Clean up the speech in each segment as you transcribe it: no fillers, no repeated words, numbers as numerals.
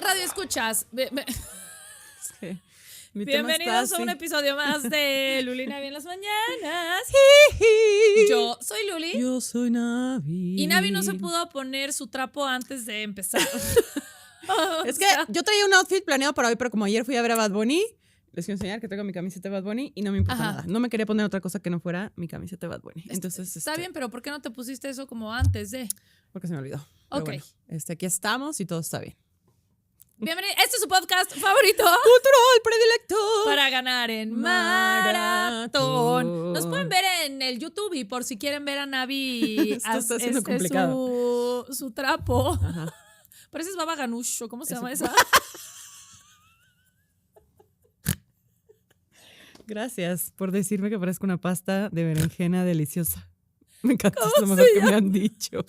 radio escuchas. Sí. Bienvenidos a un episodio más de Luli y Navi en las mañanas. Yo soy Luli. Yo soy Navi. Y Navi no se pudo poner su trapo antes de empezar. Es que yo traía un outfit planeado para hoy, pero como ayer fui a ver a Bad Bunny, les quiero enseñar que traigo mi camiseta de Bad Bunny y no me importa nada. No me quería poner otra cosa que no fuera mi camiseta de Bad Bunny. Entonces, está bien, pero ¿por qué no te pusiste eso como antes de? Porque se me olvidó. Ok. Bueno, aquí estamos y todo está bien. Bienvenido. Este es su podcast favorito. Cultural predilecto. Para ganar en maratón. Nos pueden ver en el YouTube y por si quieren ver a Navi. Esto está siendo complicado. Su trapo. Ajá. Pareces Baba Ganoush, ¿cómo se llama esa? Gracias por decirme que parezco una pasta de berenjena deliciosa. Me encanta, es lo mejor que me han dicho.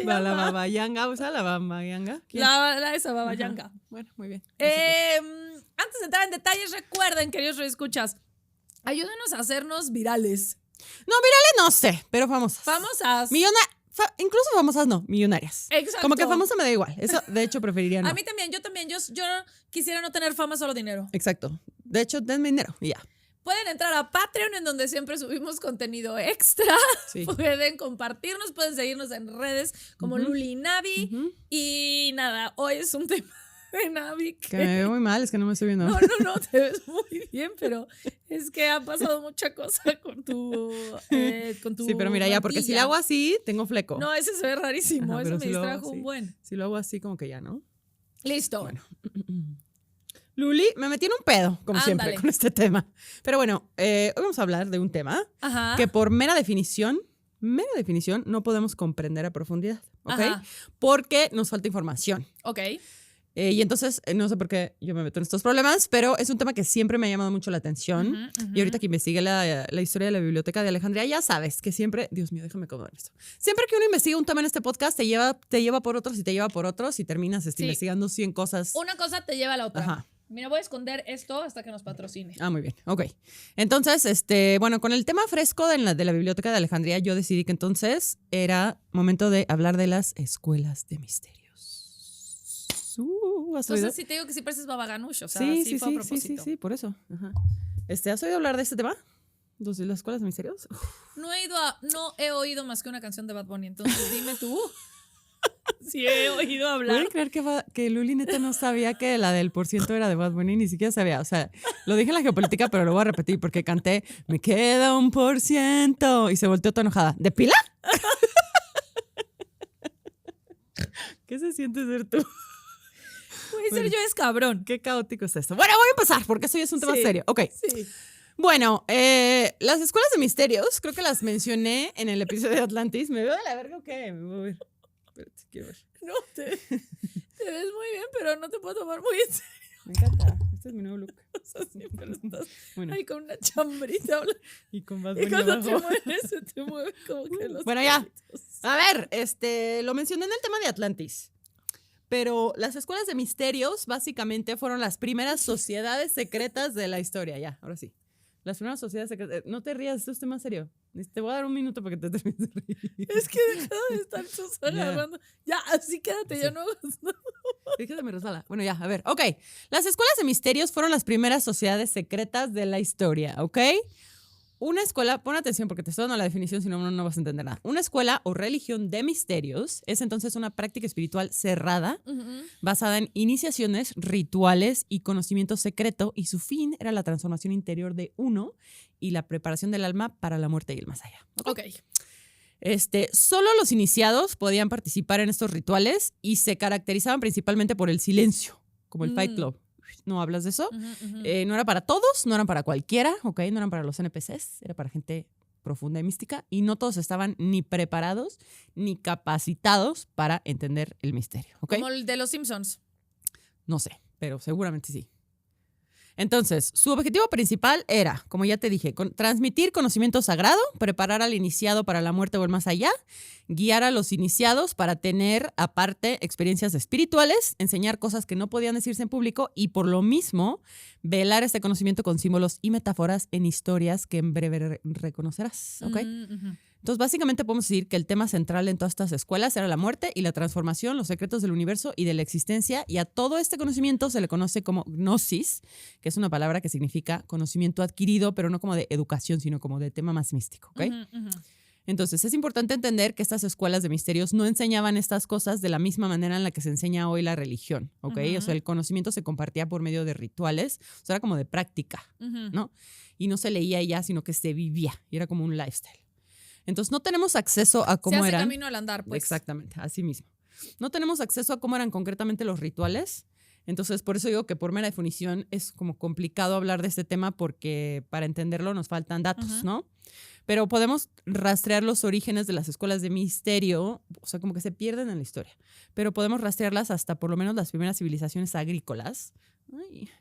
La babayanga, ¿usa la babayanga? Esa babayanga. Bueno, muy bien. Antes de entrar en detalles, recuerden, queridos radioescuchas, ayúdenos a hacernos virales. No, virales no sé, pero famosas. Famosas. Incluso famosas no, millonarias. Exacto. Como que famosa me da igual. Eso, de hecho, preferiría no. A mí también, yo también. Yo quisiera no tener fama, solo dinero. Exacto. De hecho, denme dinero y ya. Pueden entrar a Patreon, en donde siempre subimos contenido extra. Sí. Pueden compartirnos, pueden seguirnos en redes como Luli y Navi. Y nada, hoy es un tema de Navi que me veo muy mal, es que no me estoy viendo. No, te ves muy bien, pero es que ha pasado mucha cosa con tu Sí, pero mira, ya, porque si lo hago así, tengo fleco. No, ese se ve rarísimo. Ajá, eso me si distrajo un buen. Si lo hago así, como que ya, ¿no? Listo. Bueno. Luli, me metí en un pedo, como siempre, con este tema. Pero bueno, hoy vamos a hablar de un tema que por mera definición, no podemos comprender a profundidad, ¿ok? Ajá. Porque nos falta información. Ok. Y entonces, no sé por qué yo me meto en estos problemas, pero es un tema que siempre me ha llamado mucho la atención. Y ahorita que investigué la historia de la biblioteca de Alejandría, ya sabes que siempre, Dios mío, déjame acomodar esto. Siempre que uno investiga un tema en este podcast, te lleva por otros y te lleva por otros y terminas investigando 100 cosas. Una cosa te lleva a la otra. Ajá. Mira, voy a esconder esto hasta que nos patrocine. Ah, muy bien. Ok. Entonces, bueno, con el tema fresco de la Biblioteca de Alejandría, yo decidí que entonces era momento de hablar de las escuelas de misterios. ¿Has oído? Entonces, sí te digo que sí pareces Baba Ganoush, o sea, sí fue a propósito. Sí, por eso. Ajá. ¿Has oído hablar de este tema? ¿De las escuelas de misterios? No he oído más que una canción de Bad Bunny, entonces dime tú. Sí he oído hablar. ¿Pueden creer que Luli neta no sabía que la del % era de Bad Bunny? Ni siquiera sabía. O sea, lo dije en la geopolítica, pero lo voy a repetir porque canté "Me queda 1% y se volteó toda enojada. ¿De pila? ¿Qué se siente ser tú? Puede ser yo es cabrón. Qué caótico es esto. Bueno, voy a empezar porque eso ya es un tema serio. Ok. Sí. Bueno, las escuelas de misterios, creo que las mencioné en el episodio de Atlantis. ¿Me veo de la verga o qué? Me voy a ver. Espérate, quiero ver. No, te ves muy bien, pero no te puedo tomar muy en serio. Me encanta. Este es mi nuevo look. O sea, siempre estás bueno. ahí con una chambrita. Y con Bad Bunny Y cuando abajo. se te mueve como que los Bueno, ya. pelitos. A ver, lo mencioné en el tema de Atlantis. Pero las escuelas de misterios básicamente fueron las primeras sociedades secretas de la historia. Ya, ahora sí. Las primeras sociedades secretas. No te rías, esto es tema serio. Te voy a dar un minuto para que te termines de reír. Es que he dejado de estar Susana hablando. Ya, así quédate, ya no hagas nada. Déjame resbala. Bueno, ya, a ver. Ok. Las escuelas de misterios fueron las primeras sociedades secretas de la historia, ¿ok? Una escuela, pon atención porque te estoy dando la definición, si no, no vas a entender nada. Una escuela o religión de misterios es entonces una práctica espiritual cerrada, basada en iniciaciones, rituales y conocimiento secreto, y su fin era la transformación interior de uno y la preparación del alma para la muerte y el más allá. Ok. Solo los iniciados podían participar en estos rituales y se caracterizaban principalmente por el silencio, como el Fight Club. ¿No hablas de eso? No era para todos, no eran para cualquiera, ¿ok? No eran para los NPCs, era para gente profunda y mística, y no todos estaban ni preparados ni capacitados para entender el misterio, ¿ok? Como el de los Simpsons. No sé, pero seguramente sí. Entonces, su objetivo principal era, como ya te dije, transmitir conocimiento sagrado, preparar al iniciado para la muerte o el más allá, guiar a los iniciados para tener, aparte, experiencias espirituales, enseñar cosas que no podían decirse en público y, por lo mismo, velar este conocimiento con símbolos y metáforas en historias que en breve reconocerás, ¿ok? Entonces, básicamente podemos decir que el tema central en todas estas escuelas era la muerte y la transformación, los secretos del universo y de la existencia, y a todo este conocimiento se le conoce como gnosis, que es una palabra que significa conocimiento adquirido, pero no como de educación, sino como de tema más místico, ¿ok? Entonces, es importante entender que estas escuelas de misterios no enseñaban estas cosas de la misma manera en la que se enseña hoy la religión, ¿ok? O sea, el conocimiento se compartía por medio de rituales, o sea, era como de práctica, ¿no? Y no se leía ya, sino que se vivía, y era como un lifestyle. Entonces, no tenemos acceso a cómo se hace eran. Camino al andar, pues. Exactamente, así mismo. No tenemos acceso a cómo eran concretamente los rituales. Entonces, por eso digo que por mera definición es como complicado hablar de este tema porque para entenderlo nos faltan datos, ¿no? Pero podemos rastrear los orígenes de las escuelas de misterio, o sea, como que se pierden en la historia, pero podemos rastrearlas hasta por lo menos las primeras civilizaciones agrícolas,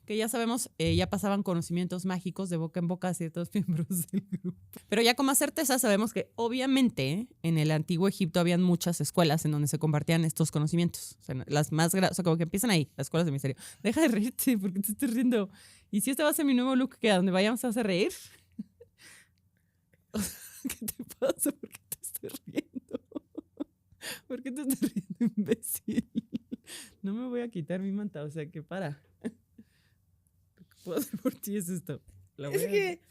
que ya sabemos, ya pasaban conocimientos mágicos de boca en boca a ciertos miembros del grupo. Pero ya con más certeza sabemos que obviamente en el antiguo Egipto habían muchas escuelas en donde se compartían estos conocimientos. O sea, las más o sea, como que empiezan ahí, las escuelas de misterio. Deja de reírte, ¿por qué te estás riendo? ¿Y si este va a ser mi nuevo look, que a donde vayamos te vas a reír? ¿Qué te pasa? ¿Por qué te estás riendo? ¿Por qué te estás riendo, imbécil? No me voy a quitar mi manta, o sea que para. Lo que puedo hacer por ti es esto. Es que...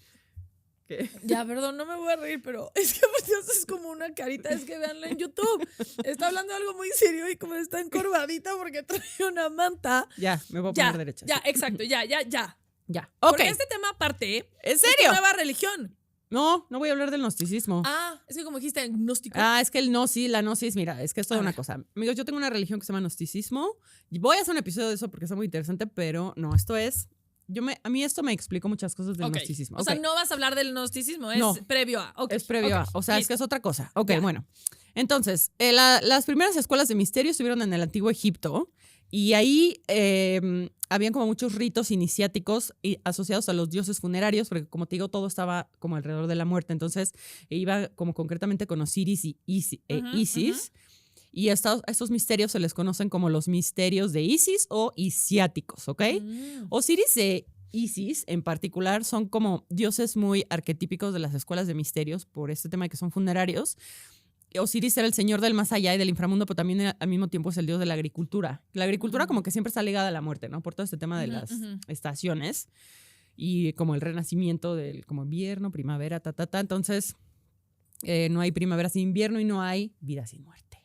¿Qué? Ya, perdón, no me voy a reír, pero es que pues Dios es como una carita, es que veanla en YouTube. Está hablando de algo muy serio y como está encorvadita porque trae una manta. Ya, me voy a poner derecha. Ya, sí. exacto, ya. Ya, ok. Porque este tema aparte ¿En es serio? tu nueva religión. No voy a hablar del gnosticismo. Es que como dijiste, gnóstico. Es que la gnosis, mira, es que es toda una cosa. Amigos, yo tengo una religión que se llama gnosticismo. Voy a hacer un episodio de eso porque está muy interesante, pero no, esto es... A mí esto me explicó muchas cosas del gnosticismo. O sea, no vas a hablar del gnosticismo, es No, previo a. Es previo a. O sea, listo. es que es otra cosa. Ok, bueno. Entonces, las primeras escuelas de misterio estuvieron en el antiguo Egipto y ahí habían como muchos ritos iniciáticos asociados a los dioses funerarios, porque como te digo, todo estaba como alrededor de la muerte. Entonces, iba como concretamente con Osiris y Isis. Y a estos misterios se les conocen como los misterios de Isis o isiáticos, ¿ok? Osiris e Isis en particular son como dioses muy arquetípicos de las escuelas de misterios por este tema de que son funerarios. Osiris era el señor del más allá y del inframundo, pero también al mismo tiempo es el dios de la agricultura. La agricultura como que siempre está ligada a la muerte, ¿no? Por todo este tema de las estaciones y como el renacimiento del como invierno, primavera, Entonces, no hay primavera sin invierno y no hay vida sin muerte.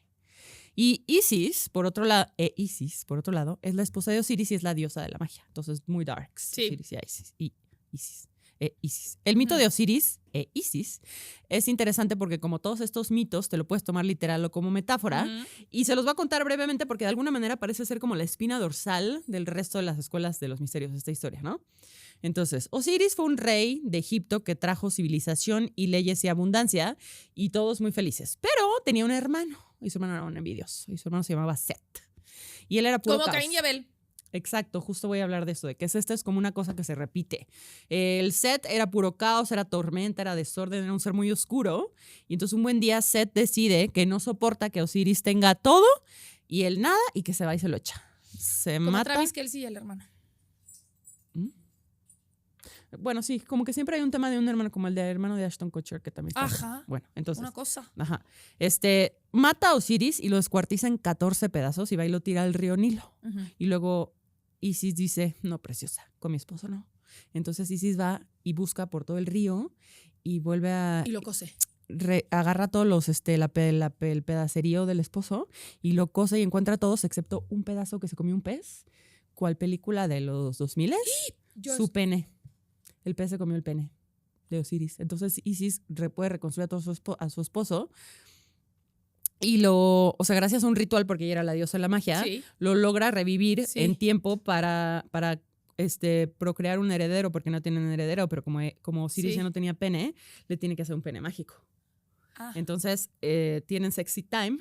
Y Isis, por otro lado, es la esposa de Osiris y es la diosa de la magia. Entonces, muy darks. Sí. Osiris y Isis. El mito de Osiris e Isis es interesante porque como todos estos mitos te lo puedes tomar literal o como metáfora y se los voy a contar brevemente porque de alguna manera parece ser como la espina dorsal del resto de las escuelas de los misterios de esta historia, ¿no? Entonces, Osiris fue un rey de Egipto que trajo civilización y leyes y abundancia y todos muy felices, pero tenía un hermano y su hermano era un envidioso y su hermano se llamaba Set y él era puro como caos. Caín y Abel. Exacto, justo voy a hablar de esto, de que esto es como una cosa que se repite. El Set era puro caos, era tormenta, era desorden, era un ser muy oscuro. Y entonces un buen día Set decide que no soporta que Osiris tenga todo y él nada y que se va y se lo echa. Se como mata. Travis Kelce y el hermano. Bueno, sí, como que siempre hay un tema de un hermano, como el de hermano de Ashton Kutcher, que también está. Ajá. Bueno, entonces. Una cosa. Ajá. Mata a Osiris y lo descuartiza en 14 pedazos y va y lo tira al río Nilo. Y luego Isis dice, no, preciosa, con mi esposo no. Entonces Isis va y busca por todo el río y vuelve a... Y lo cose. Agarra todos los, el pedacerío del esposo y lo cose y encuentra todos excepto un pedazo que se comió un pez. ¿Cuál película de los 2000? Su pene. El pez se comió el pene de Osiris. Entonces Isis puede reconstruir a su esposo y gracias a un ritual, porque ella era la diosa de la magia, lo logra revivir en tiempo para procrear un heredero, porque no tienen heredero, pero como Osiris ya no tenía pene, le tiene que hacer un pene mágico. Entonces tienen sexy time,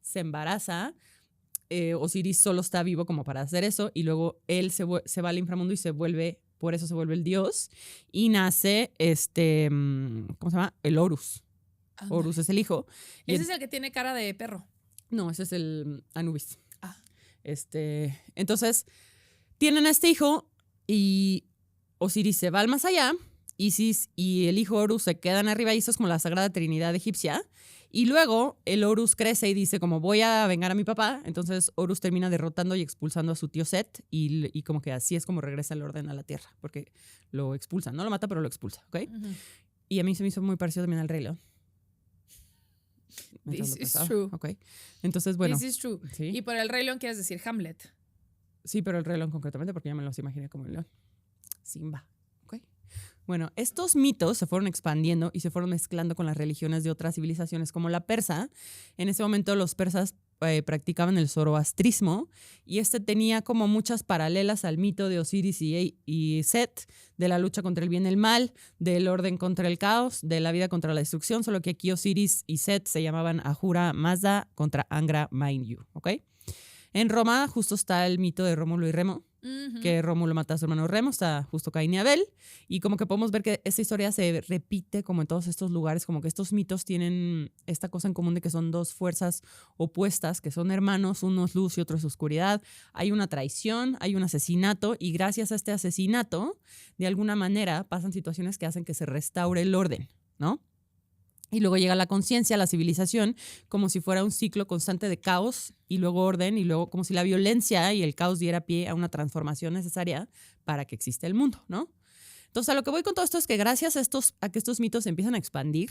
se embaraza, Osiris solo está vivo como para hacer eso y luego él se va al inframundo y por eso se vuelve el dios y nace ¿cómo se llama? El Horus. Horus es el hijo. Ese es el que tiene cara de perro. No, ese es el Anubis. Entonces, tienen a este hijo y Osiris se va al más allá Isis y el hijo Horus se quedan arriba y eso es como la Sagrada Trinidad egipcia. Y luego el Horus crece y dice como voy a vengar a mi papá. Entonces Horus termina derrotando y expulsando a su tío Set y como que así es como regresa el orden a la tierra. Porque lo expulsan. No lo mata, pero lo expulsa, ¿ok? Y a mí se me hizo muy parecido también al Rey León. This is true. Okay. Entonces, bueno. This is true. ¿Sí? Y por el Rey León quieres decir Hamlet. Sí, pero el Rey León concretamente porque ya me los imaginé como el león. Simba. ¿Ok? Bueno, estos mitos se fueron expandiendo y se fueron mezclando con las religiones de otras civilizaciones como la persa. En ese momento los persas practicaban el zoroastrismo y este tenía como muchas paralelas al mito de Osiris y Set, de la lucha contra el bien y el mal, del orden contra el caos, de la vida contra la destrucción, solo que aquí Osiris y Set se llamaban Ahura Mazda contra Angra Mainyu, ¿ok? En Roma justo está el mito de Rómulo y Remo, que Rómulo mata a su hermano Remo, está justo Caín y Abel, y como que podemos ver que esta historia se repite como en todos estos lugares, como que estos mitos tienen esta cosa en común de que son dos fuerzas opuestas, que son hermanos, uno es luz y otro es oscuridad, hay una traición, hay un asesinato, y gracias a este asesinato, de alguna manera pasan situaciones que hacen que se restaure el orden, ¿no? Y luego llega la conciencia, la civilización, como si fuera un ciclo constante de caos y luego orden y luego como si la violencia y el caos diera pie a una transformación necesaria para que exista el mundo, ¿no? Entonces, a lo que voy con todo esto es que gracias a que estos mitos se empiezan a expandir,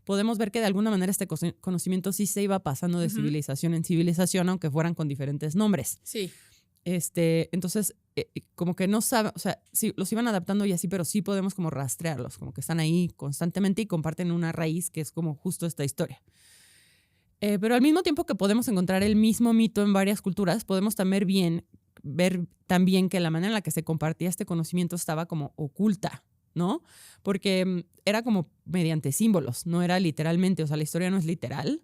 podemos ver que de alguna manera este conocimiento sí se iba pasando de civilización en civilización, aunque fueran con diferentes nombres. Sí. Entonces, como que no sabe, o sea, sí, los iban adaptando y así, pero sí podemos como rastrearlos, como que están ahí constantemente y comparten una raíz que es como justo esta historia. Pero al mismo tiempo que podemos encontrar el mismo mito en varias culturas, podemos también ver también que la manera en la que se compartía este conocimiento estaba como oculta, ¿no? Porque era como mediante símbolos, no era literalmente, o sea, la historia no es literal.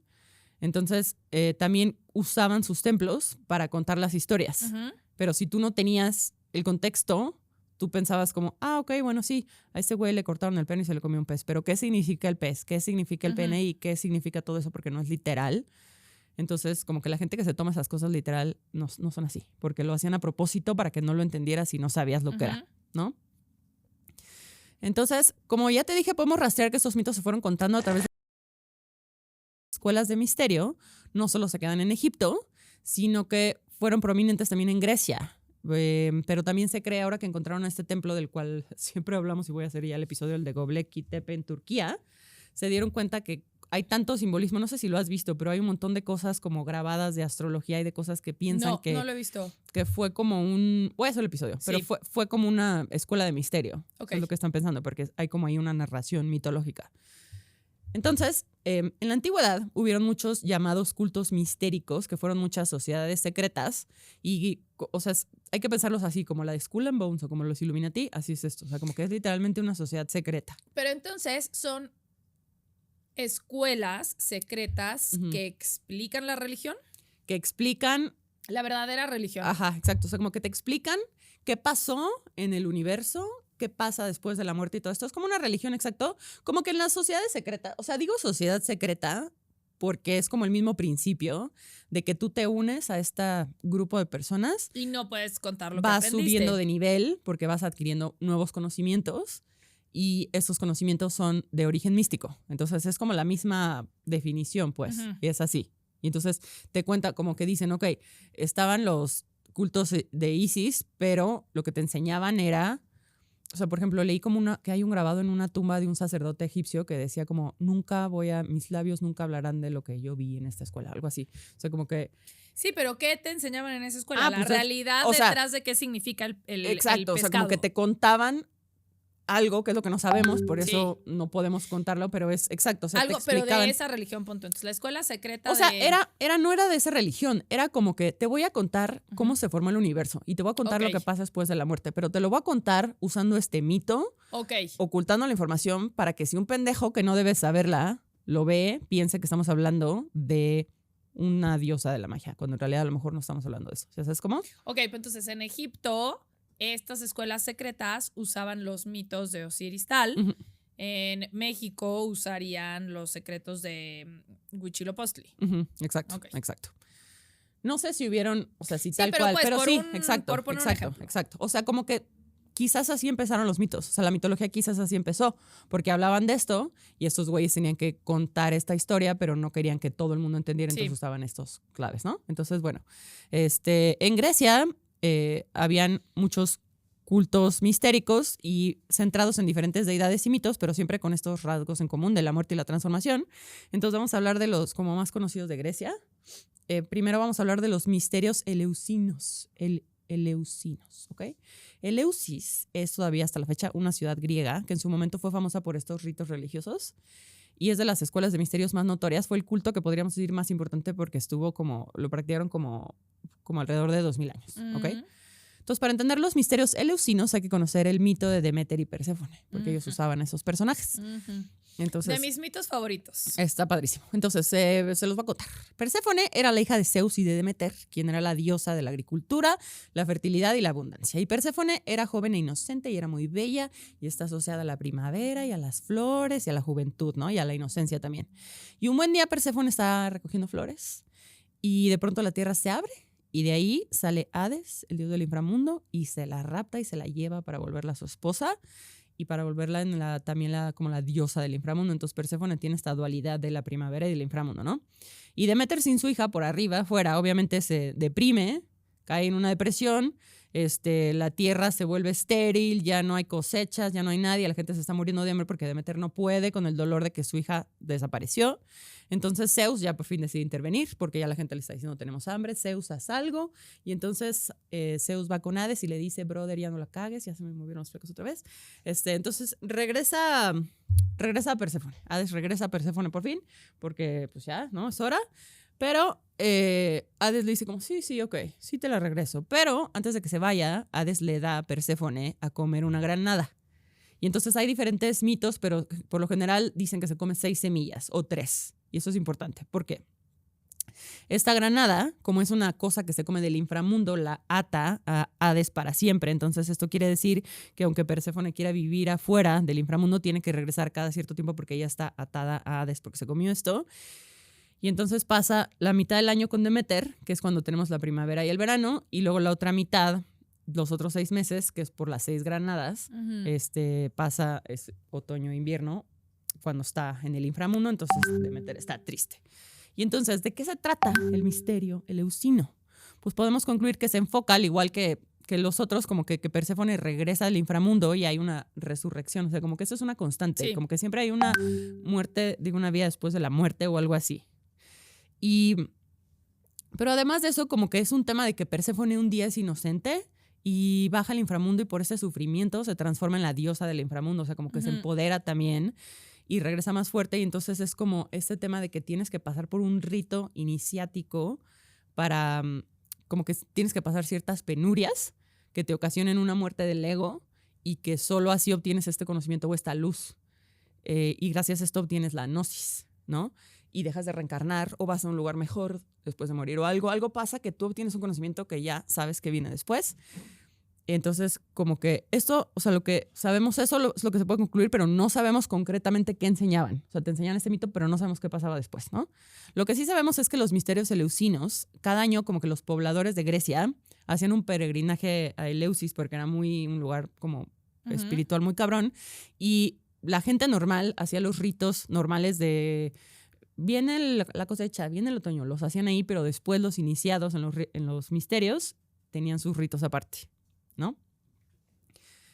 Entonces, también usaban sus templos para contar las historias. Pero si tú no tenías el contexto, tú pensabas como, ok, bueno, sí, a ese güey le cortaron el pene y se le comió un pez. Pero ¿qué significa el pez? ¿Qué significa el pene? ¿Y qué significa todo eso? Porque no es literal. Entonces, como que la gente que se toma esas cosas literal no son así. Porque lo hacían a propósito para que no lo entendieras y no sabías lo que era, ¿no? Entonces, como ya te dije, podemos rastrear que estos mitos se fueron contando a través de escuelas de misterio. No solo se quedan en Egipto, sino que fueron prominentes también en Grecia. Pero también se cree ahora que encontraron este templo del cual siempre hablamos y voy a hacer ya el episodio del de Göbekli Tepe en Turquía. Se dieron cuenta que hay tanto simbolismo, no sé si lo has visto, pero hay un montón de cosas como grabadas de astrología y de cosas que piensan No lo he visto. Que fue como voy a hacer el episodio, pero fue como una escuela de misterio. Okay. Es lo que están pensando, porque hay como ahí una narración mitológica. Entonces, en la antigüedad hubieron muchos llamados cultos mistéricos, que fueron muchas sociedades secretas, y, o sea, hay que pensarlos así, como la de Skull and Bones o como los Illuminati, así es esto, o sea, como que es literalmente una sociedad secreta. Pero entonces son escuelas secretas que explican la religión. Que explican la verdadera religión. Ajá, exacto, o sea, como que te explican qué pasó en el universo, qué pasa después de la muerte y todo esto. Es como una religión, exacto. Como que en las sociedades secretas, o sea, digo sociedad secreta porque es como el mismo principio de que tú te unes a este grupo de personas. Y no puedes contar lo que vas aprendiste. Subiendo de nivel porque vas adquiriendo nuevos conocimientos y esos conocimientos son de origen místico. Entonces es como la misma definición, pues, y es así. Y entonces te cuenta como que dicen, ok, estaban los cultos de Isis, pero lo que te enseñaban era... O sea, por ejemplo, leí como que hay un grabado en una tumba de un sacerdote egipcio que decía como, mis labios nunca hablarán de lo que yo vi en esta escuela, algo así. O sea, como que... Sí, pero ¿qué te enseñaban en esa escuela? La realidad detrás de qué significa el exacto, el pescado. O sea, como que te contaban algo, que es lo que no sabemos, por eso no podemos contarlo, pero es exacto. O sea, algo, pero de esa religión, punto. Entonces, la escuela secreta. O sea, no era de esa religión, era como que te voy a contar cómo se formó el universo y te voy a contar lo que pasa después de la muerte, pero te lo voy a contar usando este mito, ocultando la información para que si un pendejo que no debe saberla lo ve, piense que estamos hablando de una diosa de la magia, cuando en realidad a lo mejor no estamos hablando de eso. ¿Sabes cómo? Ok, pues entonces en Egipto estas escuelas secretas usaban los mitos de Osiris Tal. En México usarían los secretos de Huitzilopochtli. Exacto, exacto. No sé si hubieron, o sea, si tal cual, pero sí, exacto. Por poner un ejemplo. Exacto. O sea, como que quizás así empezaron los mitos. O sea, la mitología quizás así empezó, porque hablaban de esto y estos güeyes tenían que contar esta historia, pero no querían que todo el mundo entendiera, entonces usaban estos claves, ¿no? Entonces, bueno, en Grecia habían muchos cultos mistéricos y centrados en diferentes deidades y mitos, pero siempre con estos rasgos en común de la muerte y la transformación. Entonces vamos a hablar de los como más conocidos de Grecia. Primero vamos a hablar de los misterios eleusinos. Eleusinos, ¿ok? Eleusis es todavía hasta la fecha una ciudad griega que en su momento fue famosa por estos ritos religiosos y es de las escuelas de misterios más notorias. Fue el culto que podríamos decir más importante porque lo practicaron como alrededor de 2000 años, ¿ok? Entonces, para entender los misterios eleusinos hay que conocer el mito de Deméter y Perséfone, porque ellos usaban esos personajes. Entonces, de mis mitos favoritos. Está padrísimo. Entonces, se los voy a contar. Perséfone era la hija de Zeus y de Deméter, quien era la diosa de la agricultura, la fertilidad y la abundancia. Y Perséfone era joven e inocente y era muy bella y está asociada a la primavera y a las flores y a la juventud, ¿no? Y a la inocencia también. Y un buen día Perséfone está recogiendo flores y de pronto la tierra se abre. Y de ahí sale Hades, el dios del inframundo, y se la rapta y se la lleva para volverla su esposa y para volverla también como la diosa del inframundo. Entonces Perséfone tiene esta dualidad de la primavera y del inframundo, ¿no? Y Deméter sin su hija por arriba, afuera, obviamente se deprime, cae en una depresión, la tierra se vuelve estéril, ya no hay cosechas, ya no hay nadie, la gente se está muriendo de hambre porque Deméter no puede con el dolor de que su hija desapareció. Entonces Zeus ya por fin decide intervenir porque ya la gente le está diciendo tenemos hambre, Zeus haz algo y entonces Zeus va con Hades y le dice brother ya no la cagues, ya se me movieron los flecos otra vez. Entonces regresa a Perséfone, Hades regresa a Perséfone por fin porque pues ya, ¿no? Es hora. Pero Hades le dice como, sí, ok, sí te la regreso. Pero antes de que se vaya, Hades le da a Perséfone a comer una granada. Y entonces hay diferentes mitos, pero por lo general dicen que se come 6 semillas o 3. Y eso es importante. ¿Por qué? Esta granada, como es una cosa que se come del inframundo, la ata a Hades para siempre. Entonces esto quiere decir que aunque Perséfone quiera vivir afuera del inframundo, tiene que regresar cada cierto tiempo porque ella está atada a Hades porque se comió esto. Y entonces pasa la mitad del año con Deméter, que es cuando tenemos la primavera y el verano, y luego la otra mitad, los otros 6 meses, que es por las 6 granadas, pasa es otoño e invierno, cuando está en el inframundo, entonces Deméter está triste. Y entonces, ¿de qué se trata el misterio eleusino? Pues podemos concluir que se enfoca, al igual que los otros, como que Perséfone regresa al inframundo y hay una resurrección, o sea, como que eso es una constante, como que siempre hay una muerte, una vida después de la muerte o algo así. Pero además de eso, como que es un tema de que Perséfone un día es inocente y baja al inframundo y por ese sufrimiento se transforma en la diosa del inframundo, o sea, como que se empodera también y regresa más fuerte y entonces es como este tema de que tienes que pasar por un rito iniciático para, como que tienes que pasar ciertas penurias que te ocasionen una muerte del ego y que solo así obtienes este conocimiento o esta luz. Y gracias a esto obtienes la gnosis, ¿no? Y dejas de reencarnar o vas a un lugar mejor después de morir o algo pasa que tú obtienes un conocimiento que ya sabes que viene después. Entonces, como que esto, o sea, lo que sabemos eso es lo que se puede concluir, pero no sabemos concretamente qué enseñaban. O sea, te enseñan este mito, pero no sabemos qué pasaba después, ¿no? Lo que sí sabemos es que los misterios eleusinos, cada año como que los pobladores de Grecia hacían un peregrinaje a Eleusis porque era un lugar como espiritual muy cabrón y la gente normal hacía los ritos normales de viene la cosecha, viene el otoño, los hacían ahí, pero después los iniciados en los misterios tenían sus ritos aparte, ¿no?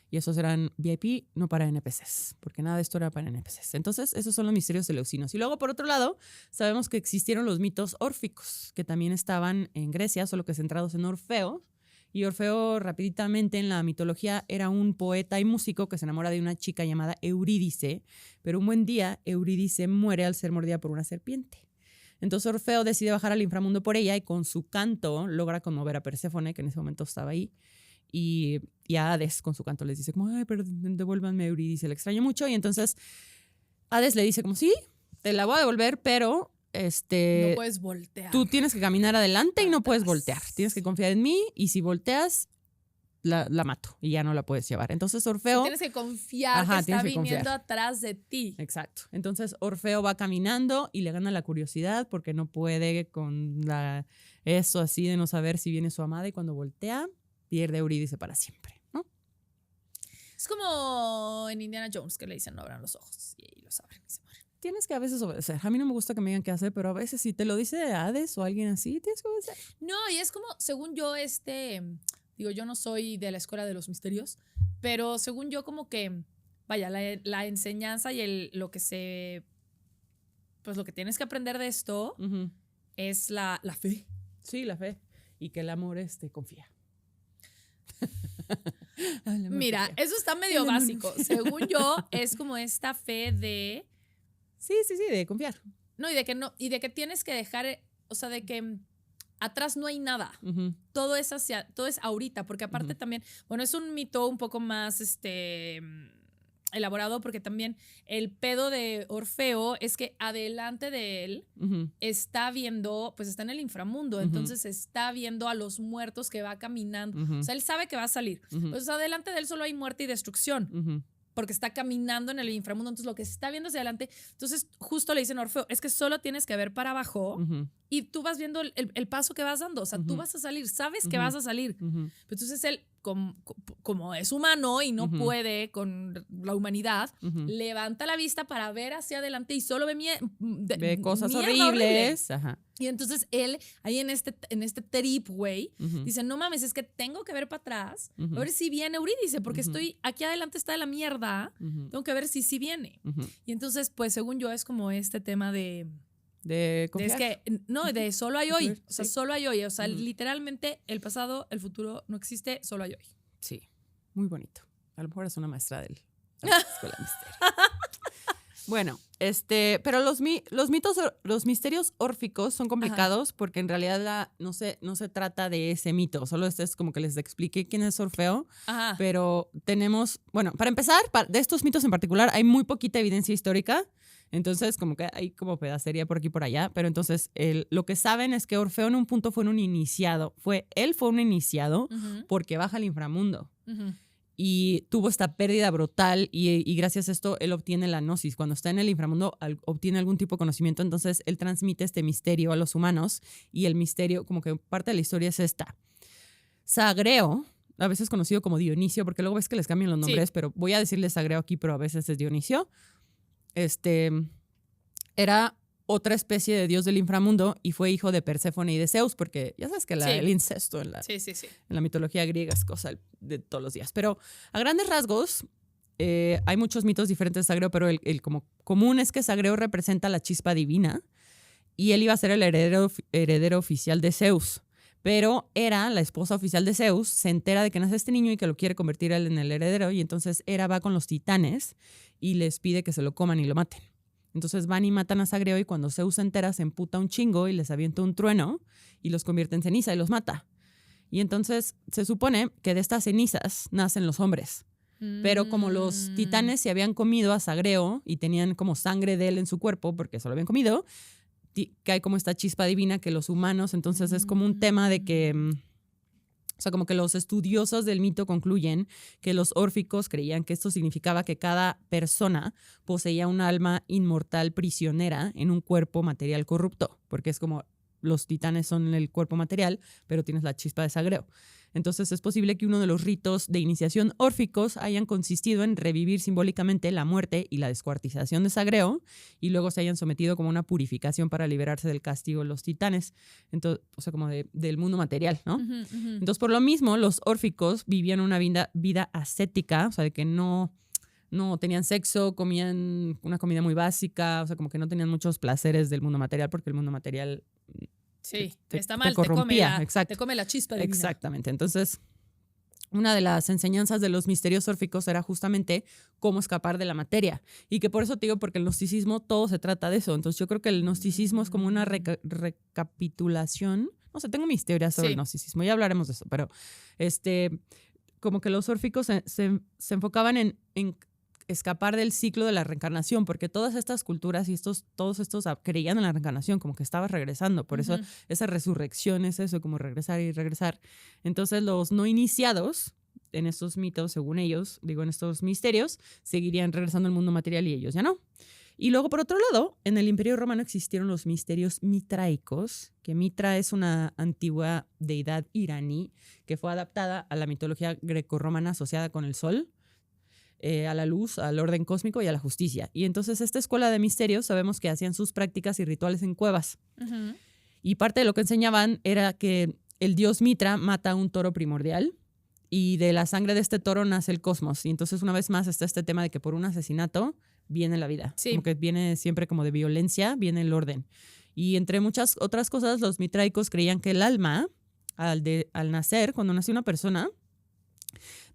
Y esos eran VIP, no para NPCs, porque nada de esto era para NPCs. Entonces, esos son los misterios eleusinos. Y luego, por otro lado, sabemos que existieron los mitos órficos, que también estaban en Grecia, solo que centrados en Orfeo. Y Orfeo, rapiditamente en la mitología, era un poeta y músico que se enamora de una chica llamada Eurídice, pero un buen día Eurídice muere al ser mordida por una serpiente. Entonces Orfeo decide bajar al inframundo por ella y con su canto logra conmover a Perséfone, que en ese momento estaba ahí, y a Hades con su canto les dice como, ay, pero devuélvanme a Eurídice, le extraño mucho. Y entonces Hades le dice como, sí, te la voy a devolver, pero no puedes voltear. Tú tienes que caminar adelante y no puedes voltear. Tienes que confiar en mí y si volteas, la mato y ya no la puedes llevar. Entonces Orfeo... Tienes que confiar que está viniendo atrás de ti. Exacto. Entonces Orfeo va caminando y le gana la curiosidad porque no puede con eso así de no saber si viene su amada y cuando voltea, pierde a Eurídice para siempre, ¿no? Es como en Indiana Jones que le dicen no abran los ojos y ahí los abren y se mueren. Tienes que a veces obedecer. A mí no me gusta que me digan qué hacer, pero a veces si te lo dice Hades o alguien así, tienes que obedecer. No, y es como, según yo, digo, yo no soy de la escuela de los misterios, pero según yo como que, vaya, la enseñanza y lo que pues lo que tienes que aprender de esto es la fe. Sí, la fe. Y que el amor confía. Mira, eso está medio básico. Según yo, es como esta fe de... Sí, de confiar. No, y de que tienes que dejar, o sea, de que atrás no hay nada. Todo es ahorita, porque aparte también, bueno, es un mito un poco más elaborado, porque también el pedo de Orfeo es que adelante de él está viendo, pues está en el inframundo, entonces está viendo a los muertos que va caminando. O sea, él sabe que va a salir. Pues adelante de él solo hay muerte y destrucción. Porque está caminando en el inframundo, entonces lo que está viendo hacia adelante, entonces justo le dicen a Orfeo, es que solo tienes que ver para abajo y tú vas viendo el paso que vas dando, o sea, tú vas a salir, sabes que vas a salir. Entonces él, como es humano y no puede con la humanidad, levanta la vista para ver hacia adelante y solo ve cosas horribles. Ajá. Y entonces él, ahí en este trip, güey, dice, no mames, es que tengo que ver para atrás, a ver si viene Eurídice, porque estoy, aquí adelante está de la mierda, tengo que ver si viene. Y entonces, pues, según yo, es como este tema de confiar. De solo hay hoy, o sea, solo hay hoy, o sea, literalmente el pasado, el futuro no existe, solo hay hoy. Sí, muy bonito. A lo mejor es una maestra de la Escuela de Misterio. Bueno, pero los misterios órficos son complicados porque en realidad no se trata de ese mito, solo es como que les expliqué quién es Orfeo, pero tenemos, bueno, para empezar, de estos mitos en particular hay muy poquita evidencia histórica, entonces como que hay como pedacería por aquí y por allá, pero entonces lo que saben es que Orfeo en un punto fue un iniciado porque baja al inframundo. Y tuvo esta pérdida brutal y gracias a esto él obtiene la gnosis. Cuando está en el inframundo obtiene algún tipo de conocimiento, entonces él transmite este misterio a los humanos y el misterio, como que parte de la historia es esta. Sagreo, a veces conocido como Dionisio, porque luego ves que les cambian los nombres, pero voy a decirle Sagreo aquí, pero a veces es Dionisio. Era otra especie de dios del inframundo y fue hijo de Perséfone y de Zeus, porque ya sabes que el incesto en la mitología griega es cosa de todos los días. Pero a grandes rasgos, hay muchos mitos diferentes de Sagreo, pero el como común es que Sagreo representa la chispa divina y él iba a ser el heredero oficial de Zeus. Pero Hera, la esposa oficial de Zeus, se entera de que nace este niño y que lo quiere convertir él en el heredero, y entonces Hera va con los titanes y les pide que se lo coman y lo maten. Entonces van y matan a Sagreo y cuando Zeus se entera se emputa un chingo y les avienta un trueno y los convierte en ceniza y los mata. Y entonces se supone que de estas cenizas nacen los hombres. Pero como los titanes se habían comido a Sagreo y tenían como sangre de él en su cuerpo porque se lo habían comido, cae como esta chispa divina que los humanos, entonces es como un tema de que... O sea, como que los estudiosos del mito concluyen que los órficos creían que esto significaba que cada persona poseía un alma inmortal prisionera en un cuerpo material corrupto, porque es como los titanes son el cuerpo material, pero tienes la chispa de Sagreo. Entonces es posible que uno de los ritos de iniciación órficos hayan consistido en revivir simbólicamente la muerte y la descuartización de Sagreo y luego se hayan sometido como una purificación para liberarse del castigo de los titanes, entonces, o sea, como del mundo material, ¿no? Entonces, por lo mismo, los órficos vivían una vida ascética, o sea, de que no tenían sexo, comían una comida muy básica, o sea, como que no tenían muchos placeres del mundo material porque el mundo material... Sí, está mal, te come la chispa divina. Exactamente. Entonces, una de las enseñanzas de los misterios órficos era justamente cómo escapar de la materia. Y que por eso te digo, porque el gnosticismo todo se trata de eso. Entonces, yo creo que el gnosticismo es como una recapitulación. No sé, tengo mis teorías sobre el gnosticismo, ya hablaremos de eso, pero como que los órficos se enfocaban en escapar del ciclo de la reencarnación, porque todas estas culturas y todos estos creían en la reencarnación, como que estabas regresando, por eso esa resurrección es eso, como regresar y regresar. Entonces los no iniciados en estos mitos, según ellos, en estos misterios, seguirían regresando al mundo material y ellos ya no. Y luego, por otro lado, en el Imperio Romano existieron los misterios mitraicos, que Mitra es una antigua deidad iraní que fue adaptada a la mitología grecorromana asociada con el sol. a la luz, al orden cósmico y a la justicia. Y entonces esta escuela de misterios sabemos que hacían sus prácticas y rituales en cuevas. Ujú. Y parte de lo que enseñaban era que el dios Mitra mata a un toro primordial y de la sangre de este toro nace el cosmos. Y entonces una vez más está este tema de que por un asesinato viene la vida. Sí. Como que viene siempre como de violencia, viene el orden. Y entre muchas otras cosas, los mitraicos creían que el alma, al nacer, cuando nació una persona,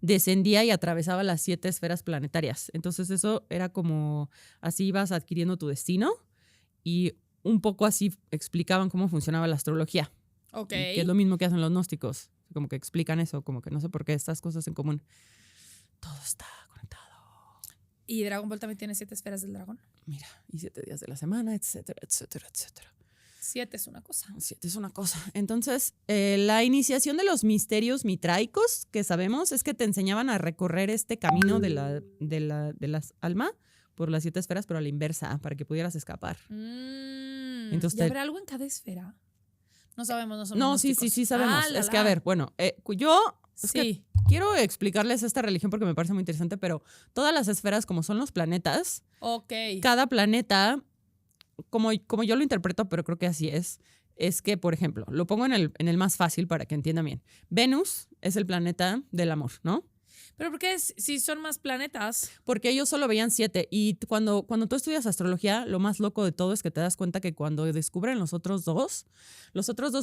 descendía y atravesaba las 7 esferas planetarias. Entonces eso era como, así ibas adquiriendo tu destino y un poco así explicaban cómo funcionaba la astrología. Ok. Que es lo mismo que hacen los gnósticos. Como que explican eso, como que no sé por qué estas cosas en común. Todo está conectado. ¿Y Dragon Ball también tiene 7 esferas del dragón? Mira, y 7 días de la semana, etcétera, etcétera, etcétera. 7 es una cosa. 7 es una cosa. Entonces, la iniciación de los misterios mitraicos que sabemos es que te enseñaban a recorrer este camino de las alma por las 7 esferas, pero a la inversa, para que pudieras escapar. Entonces, ¿Y habrá algo en cada esfera? No sabemos, no somos no, gnósticos. sí sabemos. Ah, es que, a ver, bueno, yo es que Sí. quiero explicarles esta religión porque me parece muy interesante, pero todas las esferas, como son los planetas, Ok. cada planeta, como yo lo interpreto, pero creo que así es que, por ejemplo, lo pongo en el más fácil para que entiendan bien. Venus es el planeta del amor, ¿no? ¿Pero por qué si son más planetas? Porque ellos solo veían 7. Y cuando tú estudias astrología, lo más loco de todo es que te das cuenta que cuando descubren los otros dos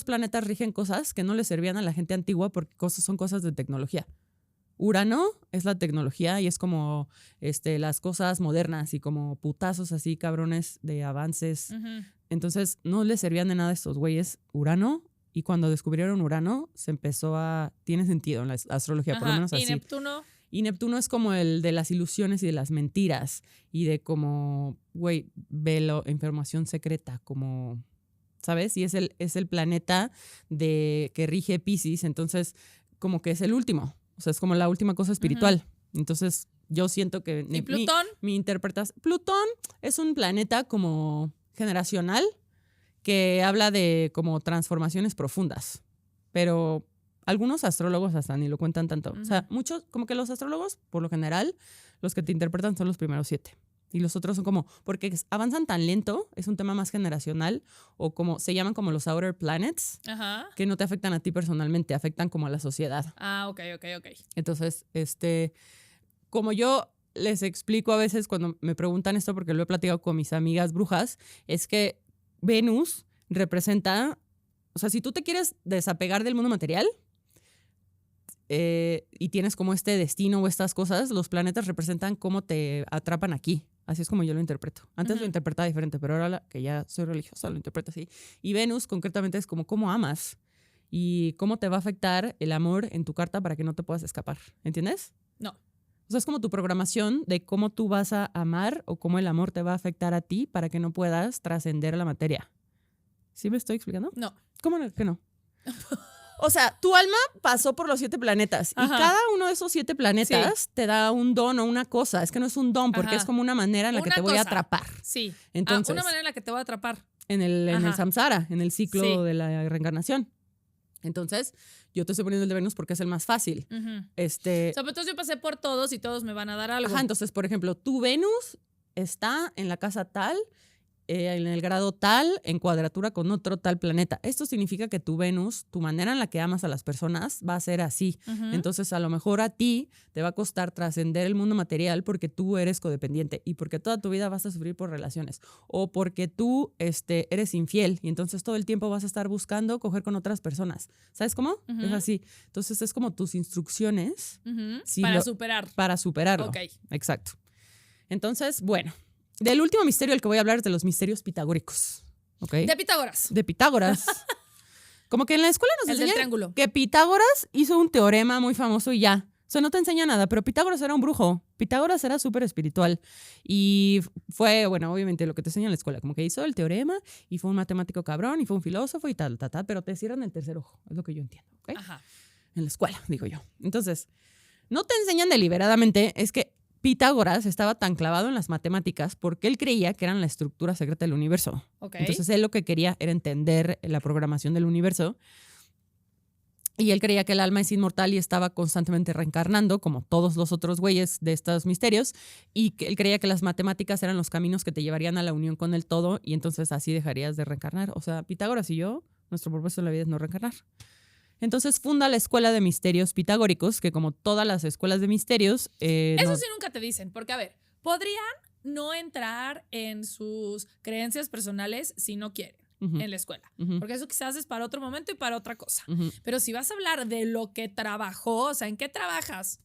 planetas rigen cosas que no les servían a la gente antigua porque son cosas de tecnología. Urano es la tecnología y es como las cosas modernas y como putazos así cabrones de avances. Ujú. Entonces no les servían de nada a estos güeyes Urano. Y cuando descubrieron Urano, se empezó tiene sentido en la astrología, por lo Ajá. menos así. ¿Y Neptuno? Y Neptuno es como el de las ilusiones y de las mentiras y de como, güey, velo, información secreta, como, ¿sabes? Y es el planeta que rige Piscis, entonces como que es el último, o sea, es como la última cosa espiritual. Entonces yo siento que ¿Y Plutón? mi interpretación, Plutón es un planeta como generacional que habla de como transformaciones profundas, pero algunos astrólogos hasta ni lo cuentan tanto. O sea, muchos, como que los astrólogos, por lo general, los que te interpretan son los primeros 7. Y los otros son como, porque avanzan tan lento, es un tema más generacional, o como se llaman como los outer planets, Ajá. que no te afectan a ti personalmente, afectan como a la sociedad. Ah, ok. Entonces, como yo les explico a veces cuando me preguntan esto, porque lo he platicado con mis amigas brujas, es que Venus representa, o sea, si tú te quieres desapegar del mundo material y tienes como este destino o estas cosas, los planetas representan cómo te atrapan aquí. Así es como yo lo interpreto. Antes lo interpretaba diferente, pero ahora que ya soy religiosa lo interpreto así. Y Venus concretamente es como cómo amas y cómo te va a afectar el amor en tu carta para que no te puedas escapar. ¿Entiendes? No. O sea, es como tu programación de cómo tú vas a amar o cómo el amor te va a afectar a ti para que no puedas trascender la materia. ¿Sí me estoy explicando? No. ¿Cómo que no? O sea, tu alma pasó por los 7 planetas. Ajá. Y cada uno de esos 7 planetas te da un don o una cosa. Es que no es un don porque Ajá. es como una manera en la que Una te voy a cosa. atrapar. Sí. Entonces, una manera en la que te voy a atrapar. en el Ajá. samsara, en el ciclo Sí. de la reencarnación. Entonces, yo te estoy poniendo el de Venus porque es el más fácil. Ujú. Este, O sea, pues entonces yo pasé por todos y todos me van a dar algo. Ajá, entonces, por ejemplo, tu Venus está en la casa tal, en el grado tal, en cuadratura con otro tal planeta. Esto significa que tu Venus, tu manera en la que amas a las personas va a ser así. Ujú. Entonces, a lo mejor a ti te va a costar trascender el mundo material porque tú eres codependiente y porque toda tu vida vas a sufrir por relaciones o porque tú eres infiel y entonces todo el tiempo vas a estar buscando coger con otras personas. ¿Sabes cómo? Ujú. Es así. Entonces, es como tus instrucciones Ujú. Sí, Para lo- superar. para superarlo. Ok. Exacto. Entonces, bueno, del último misterio del que voy a hablar es de los misterios pitagóricos. ¿Ok? De Pitágoras. De Pitágoras. Como que en la escuela nos El del enseñan triángulo. que Pitágoras hizo un teorema muy famoso y ya. O sea, no te enseña nada, pero Pitágoras era un brujo. Pitágoras era súper espiritual. Y fue, bueno, obviamente lo que te enseña en la escuela, como que hizo el teorema y fue un matemático cabrón y fue un filósofo y tal, pero te cierran el tercer ojo, es lo que yo entiendo. ¿Ok? Ajá. En la escuela, digo yo. Entonces, no te enseñan deliberadamente, es que Pitágoras estaba tan clavado en las matemáticas porque él creía que eran la estructura secreta del universo. Ok. Entonces, él lo que quería era entender la programación del universo. Y él creía que el alma es inmortal y estaba constantemente reencarnando, como todos los otros güeyes de estos misterios. Y que él creía que las matemáticas eran los caminos que te llevarían a la unión con el todo. Y entonces así dejarías de reencarnar. O sea, Pitágoras y yo, nuestro propósito en la vida es no reencarnar. Entonces funda la Escuela de Misterios Pitagóricos, que como todas las escuelas de misterios... Eso sí nunca te dicen, porque a ver, podrían no entrar en sus creencias personales si no quieren en la escuela, porque eso quizás es para otro momento y para otra cosa. Pero si vas a hablar de lo que trabajó, o sea, ¿en qué trabajas?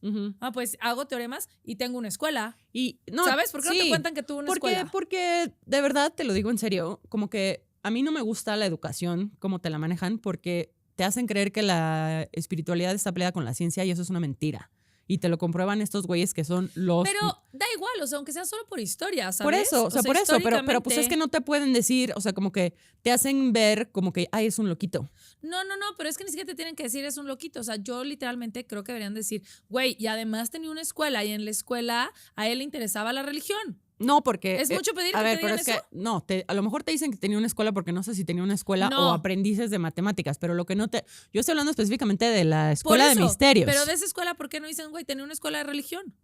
Pues hago teoremas y tengo una escuela. Y no, ¿sabes? ¿Por qué no te cuentan que tuvo una escuela? Porque de verdad, te lo digo en serio, como que a mí no me gusta la educación, cómo te la manejan, porque te hacen creer que la espiritualidad está peleada con la ciencia y eso es una mentira. Y te lo comprueban estos güeyes que son los... Pero da igual, o sea, aunque sea solo por historia, ¿sabes? Por eso, o sea, por eso, pero pues es que no te pueden decir, o sea, como que te hacen ver como que, ay, es un loquito. No, pero es que ni siquiera te tienen que decir es un loquito, o sea, yo literalmente creo que deberían decir, güey, y además tenía una escuela y en la escuela a él le interesaba la religión. No, porque... Es mucho pedir a que ver, te pero digan es eso. que no, a lo mejor te dicen que tenía una escuela porque no sé si tenía una escuela No. o aprendices de matemáticas, pero lo que no te... Yo estoy hablando específicamente de la Por Escuela eso, de Misterios. pero de esa escuela, ¿por qué no dicen, güey, tenía una escuela de religión?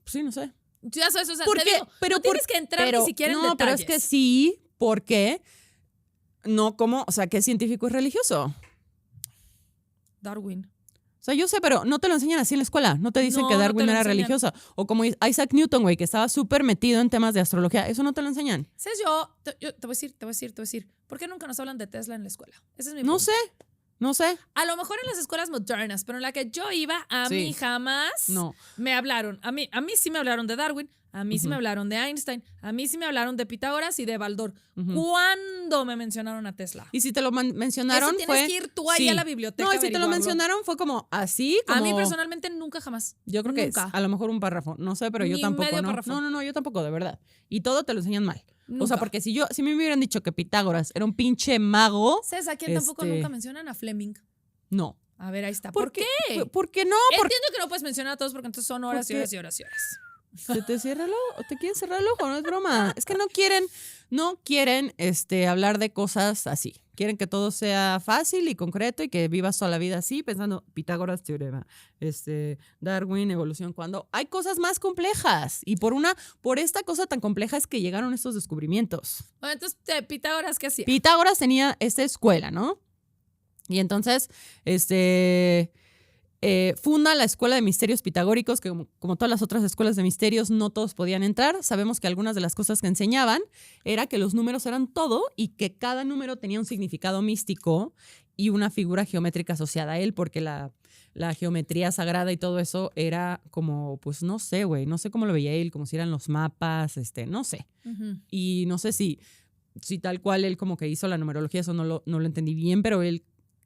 Sí, no sé. Ya sabes, o sea, ¿Por te qué? digo, no tienes que entrar ni siquiera en no, pero detalles. es que sí, porque no, como, o sea, ¿qué científico es religioso? Darwin. O sea, yo sé, pero no te lo enseñan así en la escuela. No te dicen No, que no te Darwin lo era enseñan. religiosa. O como Isaac Newton, güey, que estaba súper metido en temas de astrología. Eso no te lo enseñan. ¿Sabes? Yo te voy a decir. ¿Por qué nunca nos hablan de Tesla en la escuela? Ese es mi No punto. sé. A lo mejor en las escuelas modernas, pero en la que yo iba, a Sí. mí jamás No. me hablaron. A mí sí me hablaron de Darwin, a mí sí me hablaron de Einstein, a mí sí me hablaron de Pitágoras y de Baldor. ¿Cuándo me mencionaron a Tesla? Y si te lo mencionaron Eso fue... tienes que ir tú ahí sí. a la biblioteca. No, y a si te lo averiguarlo. mencionaron fue como así, como... A mí personalmente nunca jamás. Yo creo que es nunca. a lo mejor un párrafo. No sé, pero yo Ni tampoco, medio ¿no? párrafo. No, yo tampoco, de verdad. Y todo te lo enseñan mal. O Nunca. sea, porque si me hubieran dicho que Pitágoras era un pinche mago... ¿Sabes a quién tampoco nunca mencionan? A Fleming. No. A ver, ahí está. ¿Por qué? ¿Por qué no? Entiendo que no puedes mencionar a todos porque entonces son horas y horas y horas y horas. ¿Se te cierra el ojo? ¿Te quieren cerrar el ojo? No es broma. Es que no quieren hablar de cosas así. Quieren que todo sea fácil y concreto y que vivas toda la vida así, pensando Pitágoras, teorema, Darwin, evolución, cuando hay cosas más complejas. Y por esta cosa tan compleja es que llegaron estos descubrimientos. Bueno, entonces, Pitágoras, ¿qué hacía? Pitágoras tenía esta escuela, ¿no? Y entonces, funda la Escuela de Misterios Pitagóricos, que como todas las otras escuelas de misterios, no todos podían entrar. Sabemos que algunas de las cosas que enseñaban era que los números eran todo y que cada número tenía un significado místico y una figura geométrica asociada a él, porque la geometría sagrada y todo eso era como, pues no sé, güey, no sé cómo lo veía él, como si eran los mapas, no sé. Y no sé si tal cual él como que hizo la numerología, eso no lo entendí bien, pero él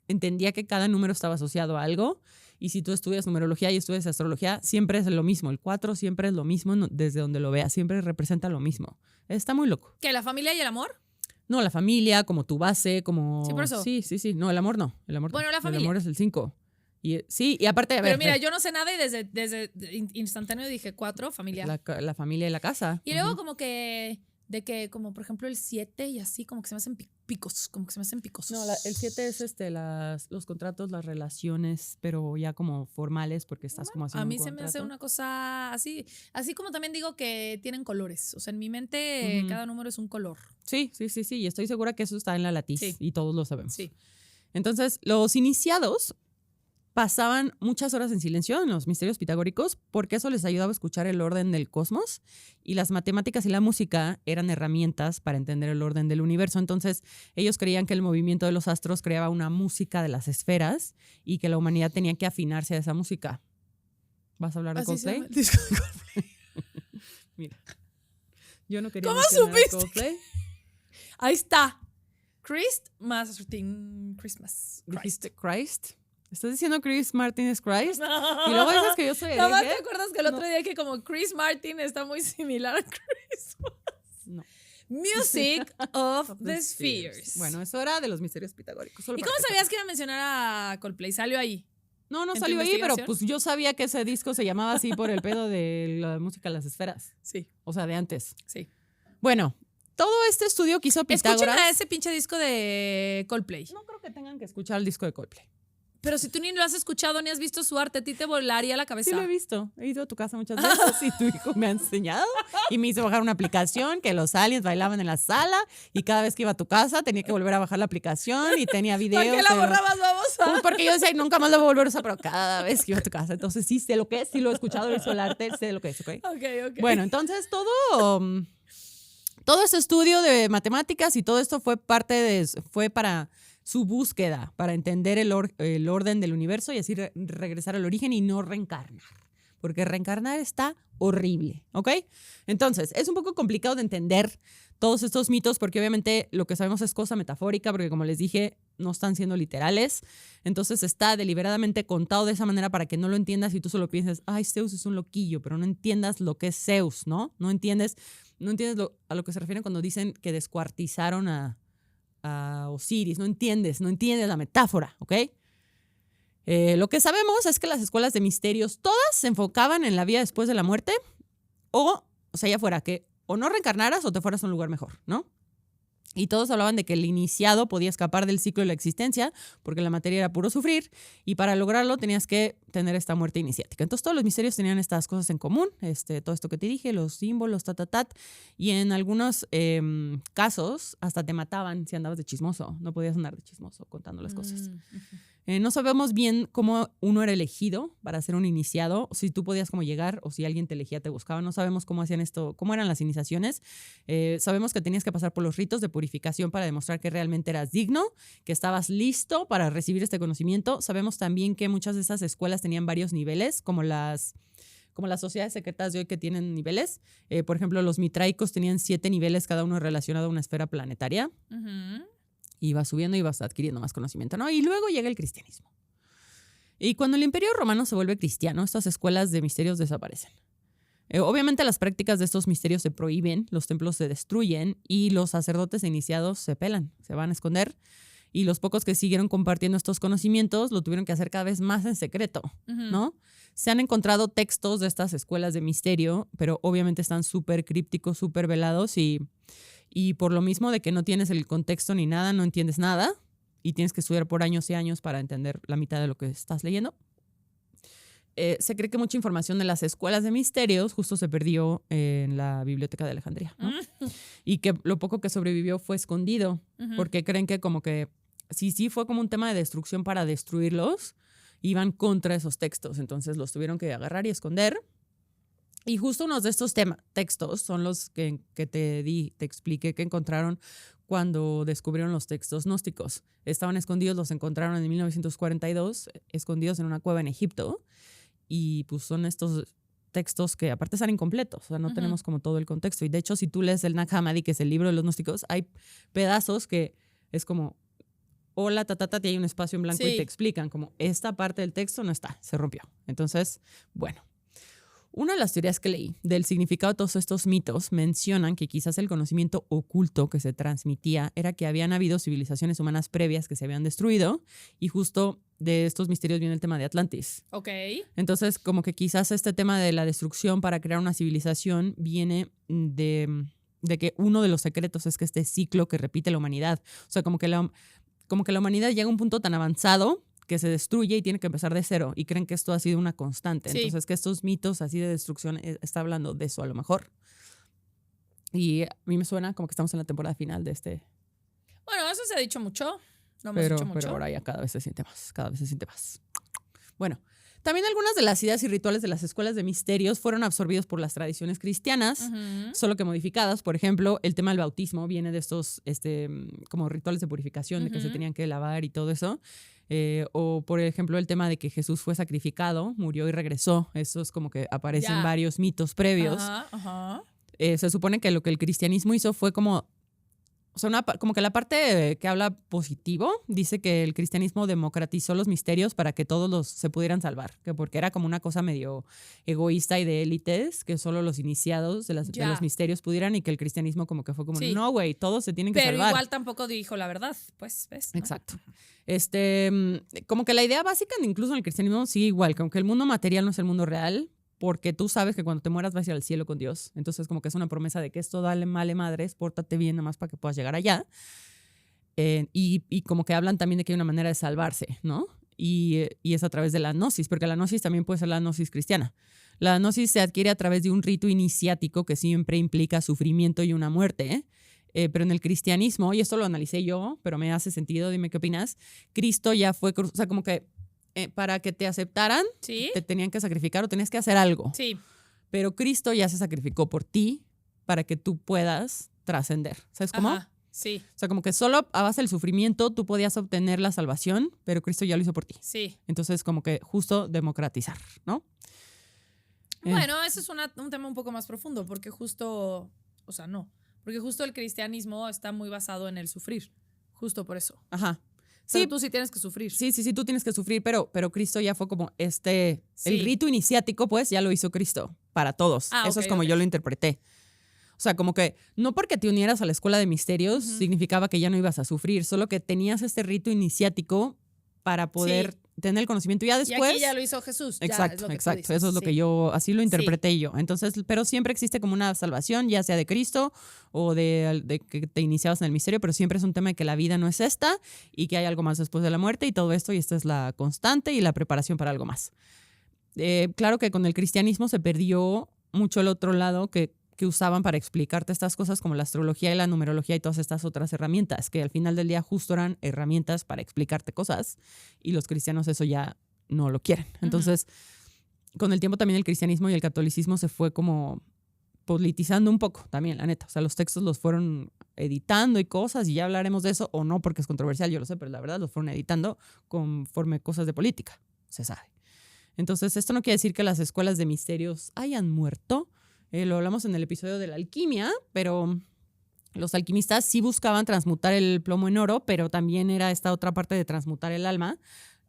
entendía que cada número estaba asociado a algo. Y si tú estudias numerología y estudias astrología, siempre es lo mismo. El 4 siempre es lo mismo desde donde lo veas. Siempre representa lo mismo. Está muy loco. ¿Qué, la familia y el amor? No, la familia, como tu base, como... Sí, por eso. Sí. No, el amor no. Bueno, la familia. El amor es el 5. Sí, y aparte... Pero mira, yo no sé nada y desde instantáneo dije 4, familia. La familia y la casa. Y luego como que... De que, como por ejemplo el 7 y así, como que se me hacen picos, como que se me hacen picosos. No, el 7 es los contratos, las relaciones, pero ya como formales, porque estás como haciendo a mí un se me hace contrato. una cosa así como también digo que tienen colores. O sea, en mi mente cada número es un color. Sí, y estoy segura que eso está en la latiz y todos lo sabemos. Sí. Entonces, los iniciados pasaban muchas horas en silencio en los misterios pitagóricos porque eso les ayudaba a escuchar el orden del cosmos y las matemáticas y la música eran herramientas para entender el orden del universo. Entonces, ellos creían que el movimiento de los astros creaba una música de las esferas y que la humanidad tenía que afinarse a esa música. ¿Vas a hablar de Coldplay? Mira, yo no quería mencionar a Coldplay. Ahí está. Christmas. ¿Dijiste Christ? ¿Estás diciendo Chris Martin es Christ? Y luego dices que yo soy Nada más hereje. te acuerdas que el otro día que como Chris Martin está muy similar a Christmas. No. Music of the Spheres. Bueno, eso era de los misterios pitagóricos. ¿Y cómo sabías que iba a mencionar a Coldplay? ¿Salió ahí? No ¿En tu salió ahí, pero investigación? pues yo sabía que ese disco se llamaba así por el pedo de la música de las esferas. Sí. O sea, de antes. Sí. Bueno, todo este estudio que hizo Pitágoras... Escuchen a ese pinche disco de Coldplay. No creo que tengan que escuchar el disco de Coldplay. Pero si tú ni lo has escuchado ni has visto su arte, a ti te volaría la cabeza. Sí lo he visto. He ido a tu casa muchas veces y tu hijo me ha enseñado y me hizo bajar una aplicación que los aliens bailaban en la sala y cada vez que iba a tu casa tenía que volver a bajar la aplicación y tenía videos. ¿Por qué la borrabas, babosa? Pues porque yo decía, nunca más lo voy a volver a usar, pero cada vez que iba a tu casa. Entonces sí sé lo que es, sí lo he escuchado, he visto el arte, sé lo que es, ¿ok? Ok. Bueno, entonces todo ese estudio de matemáticas y todo esto fue fue para su búsqueda, para entender el orden del universo y así regresar al origen y no reencarnar. Porque reencarnar está horrible, ¿ok? Entonces, es un poco complicado de entender todos estos mitos porque obviamente lo que sabemos es cosa metafórica porque como les dije, no están siendo literales. Entonces está deliberadamente contado de esa manera para que no lo entiendas y tú solo pienses, ay, Zeus es un loquillo, pero no entiendas lo que es Zeus, ¿no? No entiendes a lo que se refieren cuando dicen que descuartizaron a Osiris. No entiendes la metáfora, ¿ok? Lo que sabemos es que las escuelas de misterios todas se enfocaban en la vida después de la muerte o sea, ya fuera que o no reencarnaras o te fueras a un lugar mejor, ¿no? Y todos hablaban de que el iniciado podía escapar del ciclo de la existencia porque la materia era puro sufrir y para lograrlo tenías que tener esta muerte iniciática. Entonces todos los misterios tenían estas cosas en común, todo esto que te dije, los símbolos, y en algunos casos hasta te mataban si andabas de chismoso, no podías andar de chismoso contando las cosas. No sabemos bien cómo uno era elegido para ser un iniciado, si tú podías como llegar o si alguien te elegía, te buscaba. No sabemos cómo hacían esto, cómo eran las iniciaciones. Sabemos que tenías que pasar por los ritos de purificación para demostrar que realmente eras digno, que estabas listo para recibir este conocimiento. Sabemos también que muchas de esas escuelas tenían varios niveles, como las sociedades secretas de hoy que tienen niveles. Por ejemplo, los mitraicos tenían 7 niveles, cada uno relacionado a una esfera planetaria. Y vas subiendo y vas adquiriendo más conocimiento, ¿no? Y luego llega el cristianismo. Y cuando el Imperio Romano se vuelve cristiano, estas escuelas de misterios desaparecen. Obviamente las prácticas de estos misterios se prohíben, los templos se destruyen y los sacerdotes iniciados se pelan, se van a esconder. Y los pocos que siguieron compartiendo estos conocimientos lo tuvieron que hacer cada vez más en secreto, ¿no? Se han encontrado textos de estas escuelas de misterio, pero obviamente están súper crípticos, súper velados y por lo mismo de que no tienes el contexto ni nada, no entiendes nada y tienes que estudiar por años y años para entender la mitad de lo que estás leyendo. Se cree que mucha información de las escuelas de misterios justo se perdió en la Biblioteca de Alejandría, ¿no? Y que lo poco que sobrevivió fue escondido porque creen que como que sí fue como un tema de destrucción para destruirlos, iban contra esos textos, entonces los tuvieron que agarrar y esconder. Y justo unos de estos textos son los que te expliqué que encontraron cuando descubrieron los textos gnósticos. Estaban escondidos, los encontraron en 1942, escondidos en una cueva en Egipto. Y pues son estos textos que aparte están incompletos, o sea, no tenemos como todo el contexto. Y de hecho, si tú lees el Nag Hammadi, que es el libro de los gnósticos, hay pedazos que es como, hola, y hay un espacio en blanco y te explican como esta parte del texto no está, se rompió. Entonces, bueno. Una de las teorías que leí del significado de todos estos mitos mencionan que quizás el conocimiento oculto que se transmitía era que habían habido civilizaciones humanas previas que se habían destruido y justo de estos misterios viene el tema de Atlantis. Ok. Entonces, como que quizás este tema de la destrucción para crear una civilización viene de que uno de los secretos es que este ciclo que repite la humanidad. O sea, como que la humanidad llega a un punto tan avanzado que se destruye y tiene que empezar de cero y creen que esto ha sido una constante. Sí. Entonces, que estos mitos así de destrucción está hablando de eso a lo mejor. Y a mí me suena como que estamos en la temporada final de este. Bueno, eso se ha dicho mucho. Lo hemos dicho mucho. Pero ahora ya cada vez se siente más. Bueno, también algunas de las ideas y rituales de las escuelas de misterios fueron absorbidos por las tradiciones cristianas, solo que modificadas. Por ejemplo, el tema del bautismo viene de estos como rituales de purificación, de que se tenían que lavar y todo eso. O, por ejemplo, el tema de que Jesús fue sacrificado, murió y regresó. Eso es como que aparece en varios mitos previos. Se supone que lo que el cristianismo hizo fue como... O sea, como que la parte que habla positivo dice que el cristianismo democratizó los misterios para que todos se pudieran salvar, que porque era como una cosa medio egoísta y de élites, que solo los iniciados de los misterios pudieran y que el cristianismo como que fue como, no, güey, todos se tienen que salvar. Pero igual tampoco dijo la verdad, pues, ¿ves? ¿No? Exacto. Como que la idea básica incluso en el cristianismo sigue igual, como que el mundo material no es el mundo real, porque tú sabes que cuando te mueras vas a ir al cielo con Dios. Entonces como que es una promesa de que esto dale madres, pórtate bien nada más para que puedas llegar allá. Y como que hablan también de que hay una manera de salvarse, ¿no? y es a través de la gnosis, porque la gnosis también puede ser la gnosis cristiana. La gnosis se adquiere a través de un rito iniciático que siempre implica sufrimiento y una muerte, pero en el cristianismo, y esto lo analicé yo, pero me hace sentido, dime qué opinas, Cristo ya fue, o sea, como que para que te aceptaran, ¿Sí? te tenían que sacrificar o tenías que hacer algo. Sí. Pero Cristo ya se sacrificó por ti para que tú puedas trascender. ¿Sabes cómo? Ajá, sí, O sea, como que solo a base del sufrimiento tú podías obtener la salvación, pero Cristo ya lo hizo por ti. sí. Entonces, como que justo democratizar, ¿no? Bueno, ese es un tema un poco más profundo, porque justo, o sea, no, porque justo el cristianismo está muy basado en el sufrir, justo por eso. Ajá. Pero Sí, tú sí tienes que sufrir. sí, tú tienes que sufrir, pero Cristo ya fue como el Sí. rito iniciático, pues ya lo hizo Cristo para todos. Eso es como yo lo interpreté. O sea, como que no porque te unieras a la escuela de misterios significaba que ya no ibas a sufrir, solo que tenías este rito iniciático para poder tener el conocimiento. Ya después. Y aquí ya lo hizo Jesús. Exacto, exacto. Eso es lo que yo, así lo interpreté yo. Entonces, pero siempre existe como una salvación, ya sea de Cristo o de que te iniciabas en el misterio, pero siempre es un tema de que la vida no es esta y que hay algo más después de la muerte y todo esto, y esta es la constante y la preparación para algo más. Claro que con el cristianismo se perdió mucho el otro lado que usaban para explicarte estas cosas como la astrología y la numerología y todas estas otras herramientas, que al final del día justo eran herramientas para explicarte cosas y los cristianos eso ya no lo quieren. Entonces, con el tiempo también el cristianismo y el catolicismo se fue como politizando un poco también, la neta. O sea, los textos los fueron editando y cosas, y ya hablaremos de eso, o no, porque es controversial, yo lo sé, pero la verdad los fueron editando conforme cosas de política, se sabe. Entonces, esto no quiere decir que las escuelas de misterios hayan muerto. Lo hablamos en el episodio de la alquimia, pero los alquimistas sí buscaban transmutar el plomo en oro, pero también era esta otra parte de transmutar el alma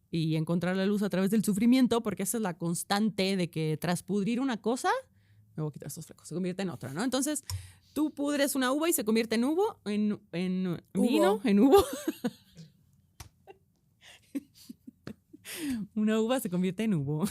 y encontrar la luz a través del sufrimiento, porque esa es la constante de que tras pudrir una cosa, me voy a quitar estos flecos, se convierte en otra, ¿no? Entonces, tú pudres una uva y se convierte en vino, en uvo. Una uva se convierte en uvo.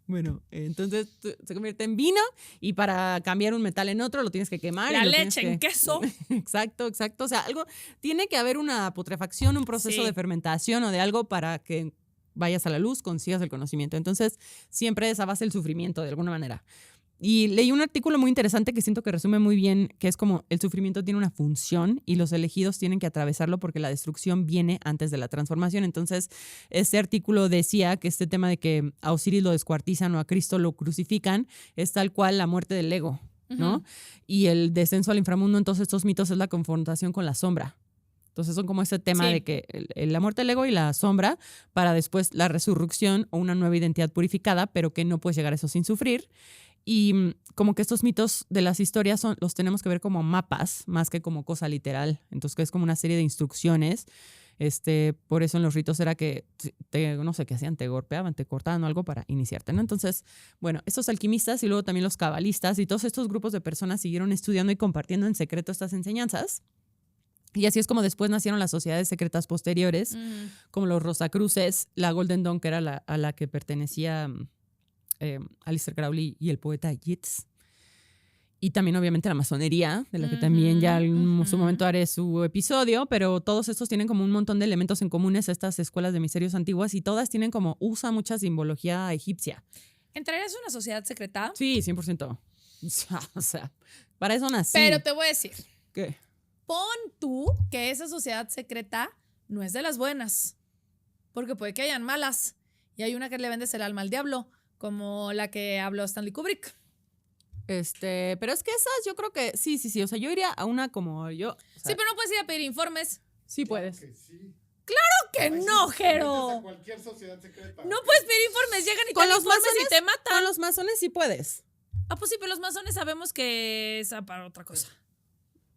Bueno, entonces se convierte en vino y para cambiar un metal en otro lo tienes que quemar. La leche en queso. Exacto. O sea, algo tiene que haber una putrefacción, un proceso de fermentación o de algo para que vayas a la luz, consigas el conocimiento. Entonces, siempre es a base del sufrimiento de alguna manera. Y leí un artículo muy interesante que siento que resume muy bien, que es como el sufrimiento tiene una función y los elegidos tienen que atravesarlo porque la destrucción viene antes de la transformación. Entonces, este artículo decía que este tema de que a Osiris lo descuartizan o a Cristo lo crucifican es tal cual la muerte del ego, ¿no? Y el descenso al inframundo en todos estos mitos es la confrontación con la sombra. Entonces son como ese tema de que la muerte del ego y la sombra para después la resurrección o una nueva identidad purificada, pero que no puedes llegar a eso sin sufrir. Y como que estos mitos de las historias los tenemos que ver como mapas, más que como cosa literal. Entonces que es como una serie de instrucciones. Por eso en los ritos era que, no sé qué hacían, te golpeaban, te cortaban o algo para iniciarte, ¿no? Entonces, bueno, estos alquimistas y luego también los cabalistas y todos estos grupos de personas siguieron estudiando y compartiendo en secreto estas enseñanzas. Y así es como después nacieron las sociedades secretas posteriores, como los Rosacruces, la Golden Dawn, que era a la que pertenecía Aleister Crowley y el poeta Yeats. Y también obviamente la masonería, de la que también ya en su momento haré su episodio, pero todos estos tienen como un montón de elementos en comunes a estas escuelas de misterios antiguas y todas tienen usa mucha simbología egipcia. ¿Entrarías en una sociedad secreta? Sí, 100%. O sea, para eso nací. Pero te voy a decir. ¿Qué? Pon tú que esa sociedad secreta no es de las buenas, porque puede que hayan malas y hay una que le vendes el alma al diablo, como la que habló Stanley Kubrick. Pero es que esas yo creo que sí, o sea, yo iría a una como yo. O sea, Sí, pero no puedes ir a pedir informes. Sí puedes. Que sí. ¡Claro que no, Jero! A cualquier sociedad secreta. No puedes pedir informes, llegan y te Con dan los informes masones, y te matan. Con los masones sí puedes. Ah, pues sí, pero los masones sabemos que es para otra cosa.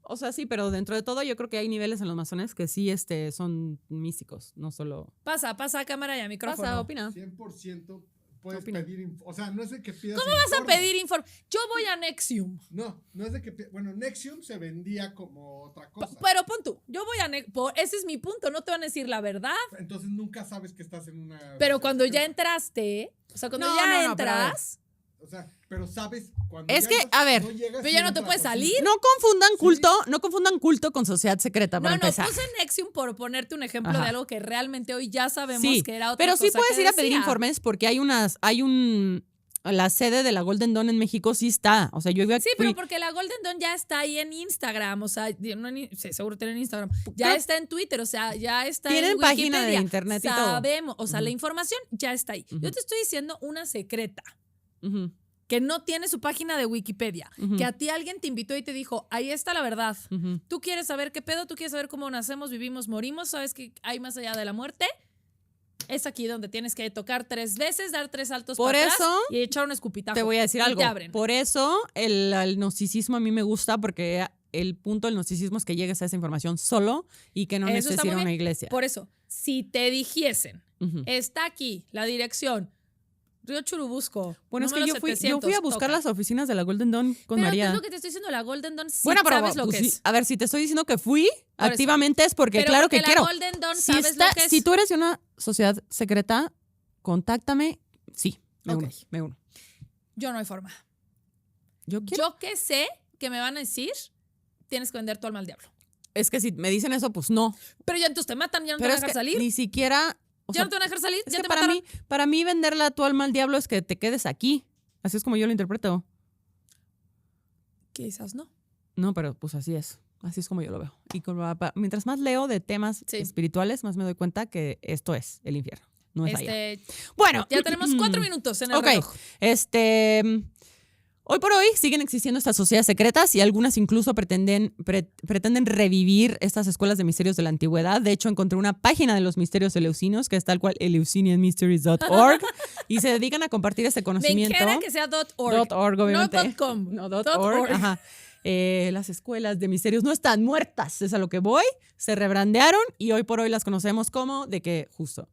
O sea, sí, pero dentro de todo yo creo que hay niveles en los masones que sí son místicos, no solo... Pasa a cámara y a micrófono. Pasa, opina. 100% puedes Opina. pedir... O sea, no es de que pidas ¿Cómo vas a pedir informe? Yo voy a Nexium. No es de que... Bueno, Nexium se vendía como otra cosa. Pero pon tú, yo voy a Nexium. Ese es mi punto, no te van a decir la verdad. Entonces nunca sabes que estás en una... Pero cuando ya entraste, o sea, cuando ya entras... O sea, pero sabes cuando Es ya que, a ver, llegas pero ya no te entras puedes así. salir. No confundan culto con sociedad secreta, para empezar. Puse Nexium por ponerte un ejemplo Ajá. de algo que realmente hoy ya sabemos Sí, que era otra pero cosa sí puedes que ir a pedir decía. informes porque la sede de la Golden Dawn en México sí está. O sea, yo iba Sí, pero porque la Golden Dawn ya está ahí en Instagram, o sea, sí, seguro tienen Instagram, ya Creo- está en Twitter, o sea, ya está Tienen en Wikipedia. página de internet y todo. Sabemos, o sea, Ujú. la información ya está ahí. Ujú. Yo te estoy diciendo una secreta Ujú, que no tiene su página de Wikipedia, Ujú. que a ti alguien te invitó y te dijo, ahí está la verdad. ujú. ¿Tú quieres saber qué pedo? ¿Tú quieres saber cómo nacemos, vivimos, morimos? ¿Sabes que hay más allá de la muerte? Es aquí donde tienes que tocar 3 veces, dar 3 saltos Por para atrás eso, y echar un escupitajo. Te voy a decir y algo. te abren. Por eso el gnosticismo a mí me gusta porque el punto del gnosticismo es que llegues a esa información solo y que no Eso está necesites ir a muy una bien. iglesia. Por eso, si te dijesen, Ujú. está aquí la dirección, Río Churubusco. Bueno, es que número yo fui 700, a buscar toca. las oficinas de la Golden Dawn con Pero María. es lo que te estoy diciendo, la Golden Dawn sí Bueno, pero sabes lo pues que sí, es. a ver, si te estoy diciendo que fui eso. activamente es porque Pero claro porque que la quiero. Golden Dawn Si, sabes lo que es. si tú eres de una sociedad secreta, contáctame. Sí, me Ok. uno, me uno. Yo no hay forma. Yo quiero. Yo que sé que me van a decir, tienes que vender tu alma al diablo. Es que si me dicen eso, pues no. Pero ya entonces te matan, ya no te Pero van a es dejar que salir. ni siquiera. O Ya sea, no te van a dejar salir, es ya que te para mataron. para mí venderla tu alma al diablo es que te quedes aquí. Así es como yo lo interpreto. Quizás no. No, pero pues así es. Así es como yo lo veo. Y mientras más leo de temas Sí. espirituales, más me doy cuenta que esto es el infierno. No es allá. Ya Bueno. tenemos 4 minutos en el Ok. reloj. Hoy por hoy siguen existiendo estas sociedades secretas y algunas incluso pretenden revivir estas escuelas de misterios de la antigüedad. De hecho, encontré una página de los misterios eleusinos que es tal cual eleusinianmysteries.org y se dedican a compartir este Me conocimiento. encanta que sea .org. .org, obviamente. No .com. No, .org. Ajá. Las escuelas de misterios no están muertas, es a lo que voy. Se rebrandearon y hoy por hoy las conocemos como de que justo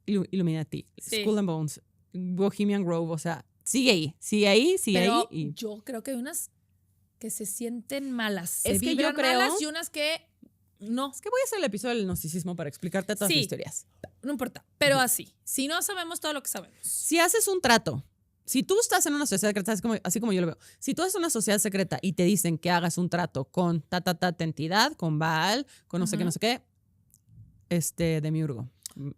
Illuminati, Sí. Skull and Bones, Bohemian Grove, o sea, sigue ahí. Pero Y yo creo que hay unas que se sienten malas. Es Se que yo vibran creo- malas y unas que no. es que voy a hacer el episodio del gnosticismo para explicarte todas Sí. las teorías. No importa. Pero así. Si no sabemos todo lo que sabemos. Si haces un trato, si tú estás en una sociedad secreta, así como yo lo veo, si tú haces una sociedad secreta y te dicen que hagas un trato con ta entidad, con Baal, con no sé qué, Ujú. no sé qué, demiurgo.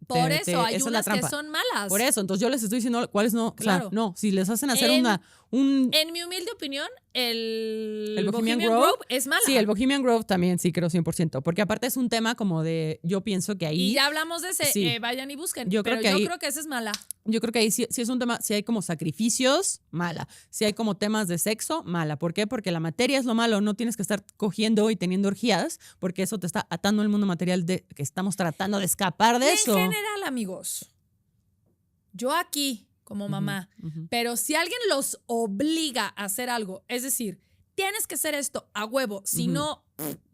Por eso hay esa es la unas que trampa. son malas. Por eso, entonces yo les estoy diciendo cuáles no. Claro. O sea, no, si les hacen hacer En un. En mi humilde opinión, el Bohemian Bohemian Grove Grove es mala. Sí, el Bohemian Grove también sí creo 100%, porque aparte es un tema como de, yo pienso que ahí, Y ya hablamos de ese, Sí. vayan y busquen. Yo creo pero que yo ahí- creo que esa es mala. yo creo que ahí sí es un tema, si hay como sacrificios, mala. Si hay como temas de sexo, mala. ¿Por qué? Porque la materia es lo malo, no tienes que estar cogiendo y teniendo orgías, porque eso te está atando al mundo material de que estamos tratando de escapar de Y eso. en general, amigos, yo aquí, como mamá, Ujú. pero si alguien los obliga a hacer algo, es decir, tienes que hacer esto a huevo, si Ujú. no,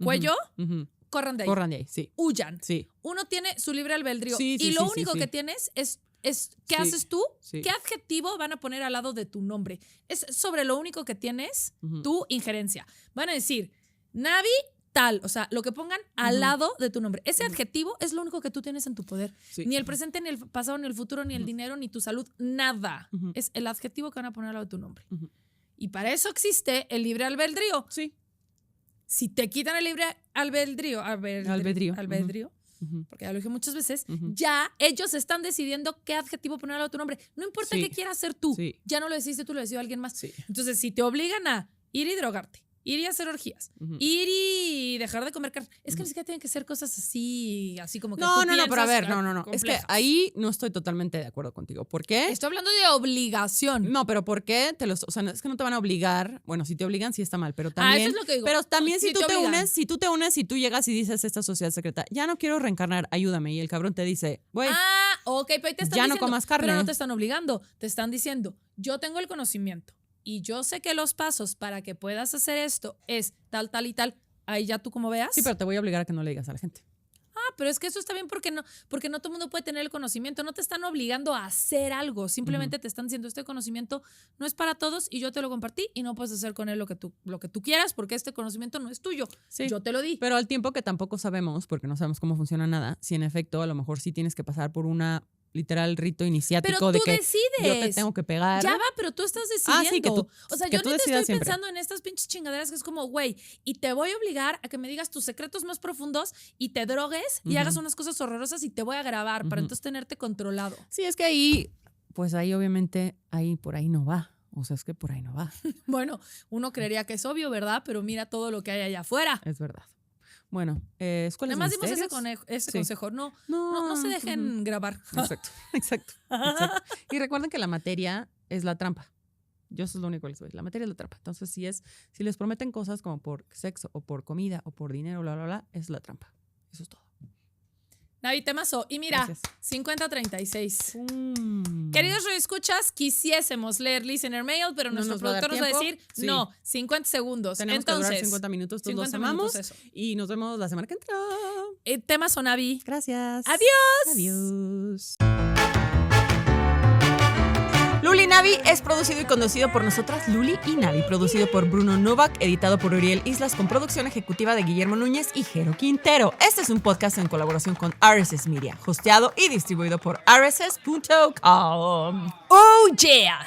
cuello, Ujú. corran de ahí, Corran de ahí, sí. huyan. Sí, Uno tiene su libre albedrío Sí, y sí, lo sí, único sí. que tienes es ¿qué Sí, haces tú? sí. ¿Qué adjetivo van a poner al lado de tu nombre? Es sobre lo único que tienes Ujú. tu injerencia. Van a decir, Navi tal, o sea, lo que pongan al Ujú. lado de tu nombre. Ese adjetivo es lo único que tú tienes en tu poder. Sí. Ni el presente, ni el pasado, ni el futuro, ni el dinero, ni tu salud, nada. Ujú. Es el adjetivo que van a poner al lado de tu nombre. Ujú. Y para eso existe el libre albedrío. Sí. Si te quitan el libre albedrío, Albedrío. Ujú. porque ya lo dije muchas veces, Ujú. ya ellos están decidiendo qué adjetivo poner a tu nombre. No importa Sí. qué quieras hacer tú, Sí. ya no lo decidiste tú, lo decidió alguien más. Sí. Entonces, si te obligan a ir y drogarte, ir y hacer orgías, Ujú. ir y dejar de comer carne, es que ni siquiera tienen que ser cosas así como que No, tú no, pero a piensas, ver, no. Es que complejas. ahí no estoy totalmente de acuerdo contigo. ¿Por qué? Estoy hablando de obligación. No, pero ¿por qué? O sea, es que no te van a obligar. Bueno, si te obligan, sí está mal, pero Ah, también. eso es lo que digo. Pero también Si si tú te te obligan. unes, si tú llegas y dices a esta sociedad secreta, ya no quiero reencarnar, ayúdame. Y el cabrón te dice, güey, Ah, ok, pero ahí te están ya no diciendo, comas carne. pero no te están obligando, te están diciendo, yo tengo el conocimiento y yo sé que los pasos para que puedas hacer esto es tal, tal y tal. Ahí ya tú como veas. sí, pero te voy a obligar a que no le digas a la gente. Ah, pero es que eso está bien porque no todo el mundo puede tener el conocimiento. No te están obligando a hacer algo. Simplemente te están diciendo, este conocimiento no es para todos y yo te lo compartí y no puedes hacer con él lo que tú quieras porque este conocimiento no es tuyo. Sí. Yo te lo di. Pero al tiempo que tampoco sabemos, porque no sabemos cómo funciona nada, si en efecto a lo mejor sí tienes que pasar por una literal rito iniciático Pero de tú que decides. yo te tengo que pegar. Ya va, pero tú estás decidiendo. Ah, sí, que tú- o sea, que yo tú neta estoy decidas siempre. pensando en estas pinches chingaderas que es como, güey, y te voy a obligar a que me digas tus secretos más profundos y te drogues y Ujú. hagas unas cosas horrorosas y te voy a grabar para Ujú. entonces tenerte controlado. Sí, es que ahí, pues ahí obviamente, por ahí no va. O sea, es que por ahí no va. Bueno, uno creería que es obvio, ¿verdad? Pero mira todo lo que hay allá afuera. Es verdad. Bueno, escuelas Además de dimos misterios. ese Sí. consejo. No se dejen ujú. grabar. Exacto. Y recuerden que la materia es la trampa. Yo eso es lo único que les voy a decir. La materia es la trampa. Entonces, si les prometen cosas como por sexo o por comida o por dinero, bla, bla, bla, es la trampa. Eso es todo. Navi, temazo. Y mira, Gracias. 50-36. Mm. Queridos redescuchas, quisiésemos leer listener mail, pero No nuestro nos va a dar productor nos va a tiempo. decir, Sí. no, 50 segundos. Tenemos que durar Entonces, 50 minutos, todos los 50 amamos. minutos, eso. Y nos vemos la semana que entra. Temazo, Navi. Gracias. Adiós. Adiós. Luli Navi es producido y conducido por nosotras, Luli y Navi. Producido por Bruno Novak, editado por Uriel Islas, con producción ejecutiva de Guillermo Núñez y Jero Quintero. Este es un podcast en colaboración con RSS Media, hosteado y distribuido por rss.com. Oh, yeah.